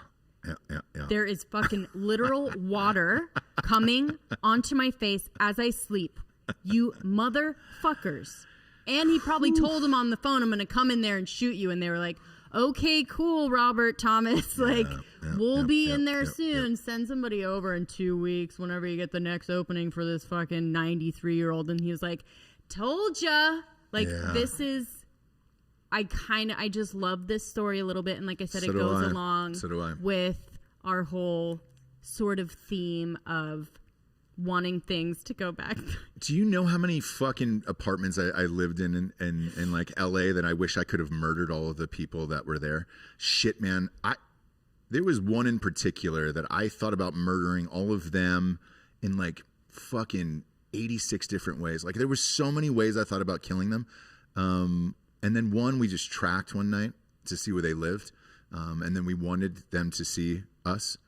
There is fucking literal water coming onto my face as I sleep. You motherfuckers. And he probably told him on the phone, I'm going to come in there and shoot you. And they were like, okay, cool, Robert Thomas. We'll be in there soon. Send somebody over in 2 weeks whenever you get the next opening for this fucking 93-year-old. And he was like, told ya. Like, this is, I just love this story a little bit. And like I said, it goes along with our whole sort of theme of wanting things to go back. Do you know how many fucking apartments I lived in like LA that I wish I could have murdered all of the people that were there? Shit, man. There was one in particular that I thought about murdering all of them in like fucking 86 different ways. Like there were so many ways I thought about killing them. And then one we just tracked one night to see where they lived. And then we wanted them to see us.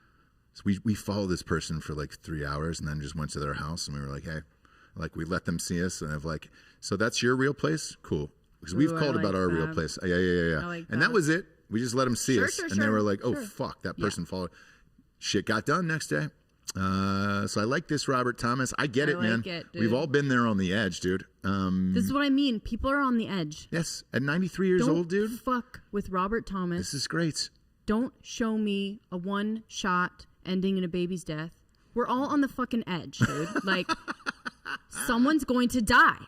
So we followed this person for like 3 hours and then just went to their house and we were like, hey, Like we let them see us, and I've like, so that's your real place, cool. Because we've Ooh, called I about like our real that. place, yeah. I like And that. that was it. We just let them see Sure, us, sure, and they sure, were like, oh sure. fuck, that person followed. Shit got done next day. So I like this, Robert Thomas. I get I it, man. like it, dude. We've all been there on the edge, dude. This is what I mean. People are on the edge. Yes, at 93 years Don't old, dude. fuck with Robert Thomas. This is great. Don't show me a one shot ending in a baby's death. We're all on the fucking edge, dude. Like, someone's going to die.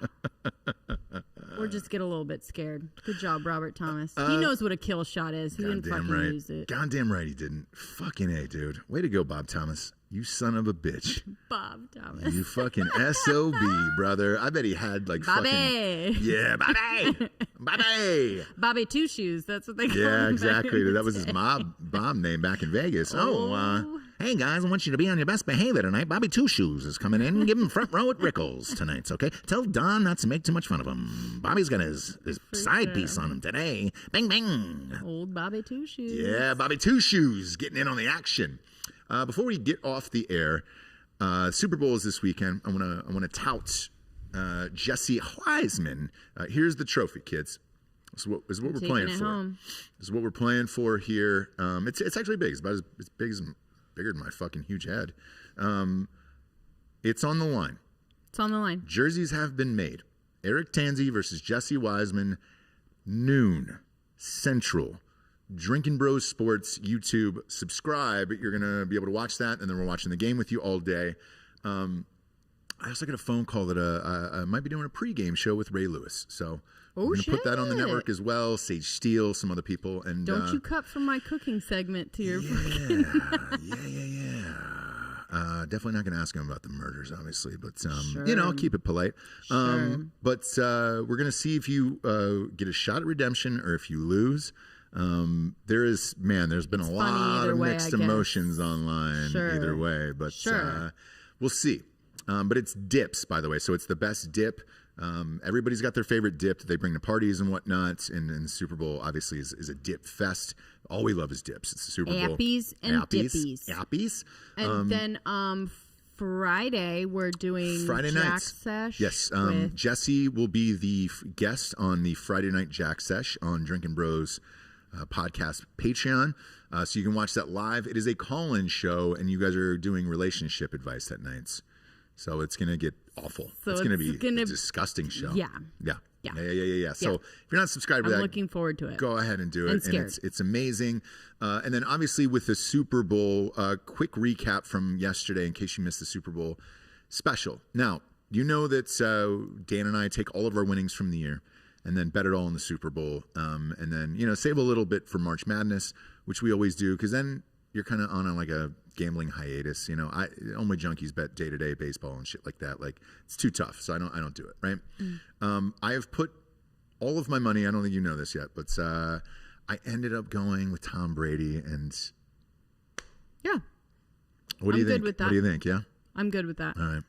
Or just get a little bit scared. Good job, Robert Thomas. He knows what a kill shot is. He didn't Goddamn fucking right. use it. Goddamn right he didn't. Fucking A, dude. Way to go, Bob Thomas. You son of a bitch. Bob Thomas. You fucking SOB, brother. I bet he had like fucking... Bobby. Yeah, Bobby. Bobby. Bobby Two Shoes. That's what they call him. Yeah, back exactly. in the That was his day. mob name back in Vegas. Oh. Hey guys, I want you to be on your best behavior tonight. Bobby Two Shoes is coming in. Give him front row at Rickles tonight, okay? Tell Don not to make too much fun of him. Bobby's got his side piece on him today. Bang, bang. Old Bobby Two Shoes. Yeah, Bobby Two Shoes getting in on the action. Before we get off the air, Super Bowl is this weekend. I want to tout Jesse Wiseman. Here's the trophy, kids. This is what we're playing Taking it for. home. This is what we're playing for here. It's actually big. It's about as big as bigger than my fucking huge head. It's on the line. It's on the line. Jerseys have been made. Eric Tanzi versus Jesse Wiseman, noon Central. Drinking Bros Sports YouTube. Subscribe. You're gonna be able to watch that, and then we're watching the game with you all day. I also got a phone call that I might be doing a pregame show with Ray Lewis. So we're gonna put that on the shit. network as well. Sage Steele, some other people, and Don't you cut from my cooking segment to your definitely not going to ask him about the murders, obviously, but Sure. I'll keep it polite. Sure. But we're going to see if you get a shot at redemption or if you lose. There's been a lot either of way, mixed I guess. emotions online Sure. either way, but Sure. we'll see. But it's dips, by the way, so it's the best dip. Everybody's got their favorite dip that they bring to parties and whatnot, and the Super Bowl obviously is a dip fest. All we love is dips. It's the Super Bowl. Appies and dippies. Appies. And then Friday we're doing Friday Jack nights. Sesh. Yes, with- Jesse will be the guest on the Friday night Jack Sesh on Drinking Bros podcast Patreon. So you can watch that live. It is a call-in show, and you guys are doing relationship advice that night. So it's going to get awful. So it's going to it's be gonna- a disgusting show. Yeah. Yeah. So if you're not subscribed to I'm that, looking forward to it. go ahead and do it. And scared. It's amazing. And then obviously with the Super Bowl, quick recap from yesterday in case you missed the Super Bowl special. Now, you know that Dan and I take all of our winnings from the year and then bet it all in the Super Bowl. And then, save a little bit for March Madness, which we always do, because then you're kind of on like a gambling hiatus. Only junkies bet day-to-day baseball and shit like that. Like, it's too tough, so I don't do it, right? I have put all of my money, I don't think you know this yet, but I ended up going with Tom Brady, and Yeah. what do you I'm good think? with that. What do you think? Yeah? I'm good with that. All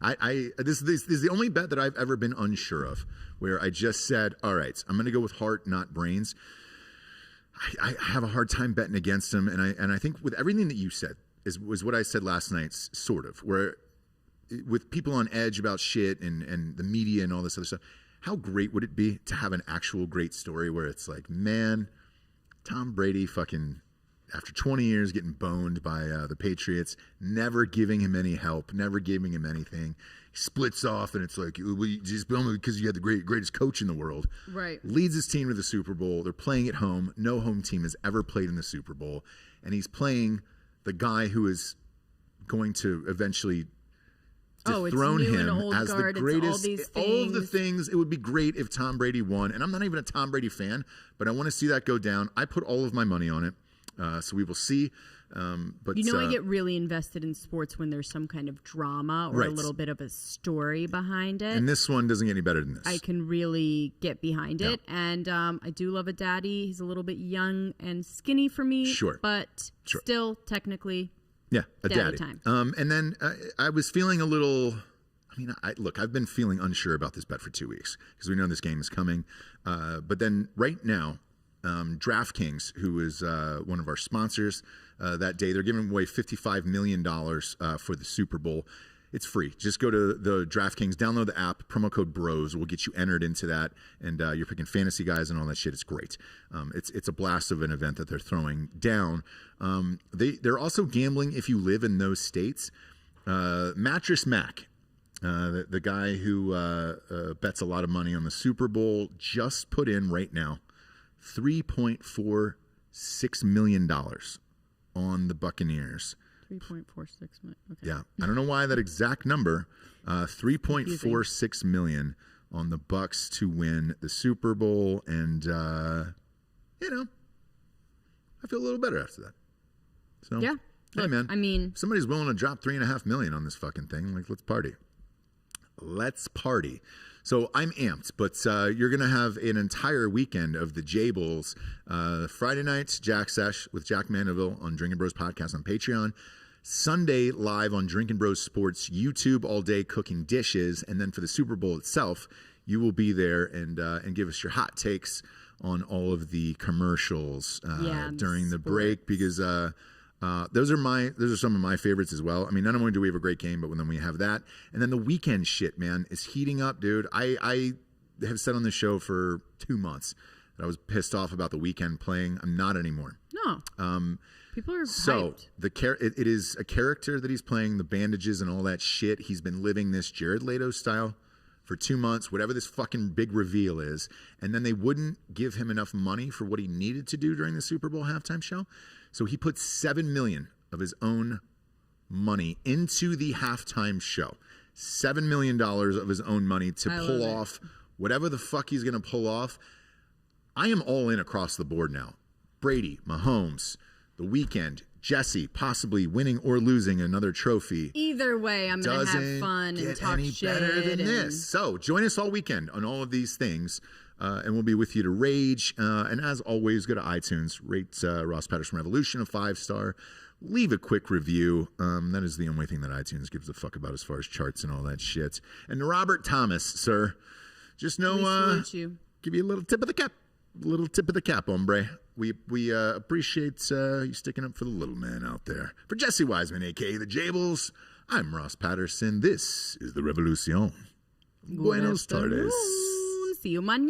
right. This is the only bet that I've ever been unsure of, where I just said, all right, I'm going to go with heart, not brains. I have a hard time betting against him, and I think with everything that you said was what I said last night, sort of, where with people on edge about shit and the media and all this other stuff, how great would it be to have an actual great story where it's like, man, Tom Brady fucking, after 20 years getting boned by the Patriots, never giving him any help, never giving him anything, he splits off, and it's like, well, you just boned me because you had the greatest coach in the world. Right. Leads his team to the Super Bowl. They're playing at home. No home team has ever played in the Super Bowl, and he's playing the guy who is going to eventually dethrone new and him old as guard, the it's all greatest. these All of the things. things. It would be great if Tom Brady won, and I'm not even a Tom Brady fan, but I want to see that go down. I put all of my money on it, so we will see. But I get really invested in sports when there's some kind of drama or Right. a little bit of a story behind it. and this one doesn't get any better than this. I can really get behind it. And I do love a daddy. He's a little bit young and skinny for me. Sure. But Sure. still technically Yeah, a daddy daddy. time. And then I was feeling a little. I mean, I've been feeling unsure about this bet for 2 weeks because we know this game is coming. But then right now, DraftKings, who is one of our sponsors that day, they're giving away $55 million for the Super Bowl. It's free. Just go to the DraftKings, download the app, promo code BROS will get you entered into that, and you're picking fantasy guys and all that shit. It's great. It's a blast of an event that they're throwing down. They're also gambling if you live in those states. Mattress Mac, the guy who bets a lot of money on the Super Bowl, just put in right now $3.46 million on the Buccaneers. 3.46 million. Okay. Yeah, I don't know why that exact number, 3.46 million on the Bucks to win the Super Bowl, and I feel a little better after that. So Yeah. hey man, I mean, if somebody's willing to drop $3.5 million on this fucking thing, like, let's party. Let's party. So I'm amped, but you're going to have an entire weekend of the J-Bulls. Friday nights, Jack Sesh with Jack Mandeville on Drinking Bros Podcast on Patreon. Sunday, live on Drinking Bros Sports YouTube all day cooking dishes. And then for the Super Bowl itself, you will be there and give us your hot takes on all of the commercials during the break, because those are some of my favorites as well. I mean, not only do we have a great game, but then we have that, and then the weekend shit, man, is heating up, dude. I have said on the show for 2 months that I was pissed off about the weekend playing. I'm not anymore. No. People are so hyped. It is a character that he's playing, the bandages and all that shit. He's been living this Jared Leto style for 2 months, whatever this fucking big reveal is, and then they wouldn't give him enough money for what he needed to do during the Super Bowl halftime show. So he put $7 million of his own money into the halftime show. $7 million of his own money to pull off whatever the fuck he's going to pull off. I am all in across the board now. Brady, Mahomes, The Weeknd, Jesse, possibly winning or losing another trophy. Either way, I'm going to have fun and talk any shit. Better than this. So join us all weekend on all of these things. And we'll be with you to rage. And as always, go to iTunes, rate Ross Patterson Revolution a 5-star. Leave a quick review. That is the only thing that iTunes gives a fuck about as far as charts and all that shit. And Robert Thomas, sir, just know, give you a little tip of the cap. Little tip of the cap, hombre. We appreciate you sticking up for the little man out there. For Jesse Wiseman, a.k.a. the Jables, I'm Ross Patterson. This is The Revolution. Buenos tardes. See you mañana.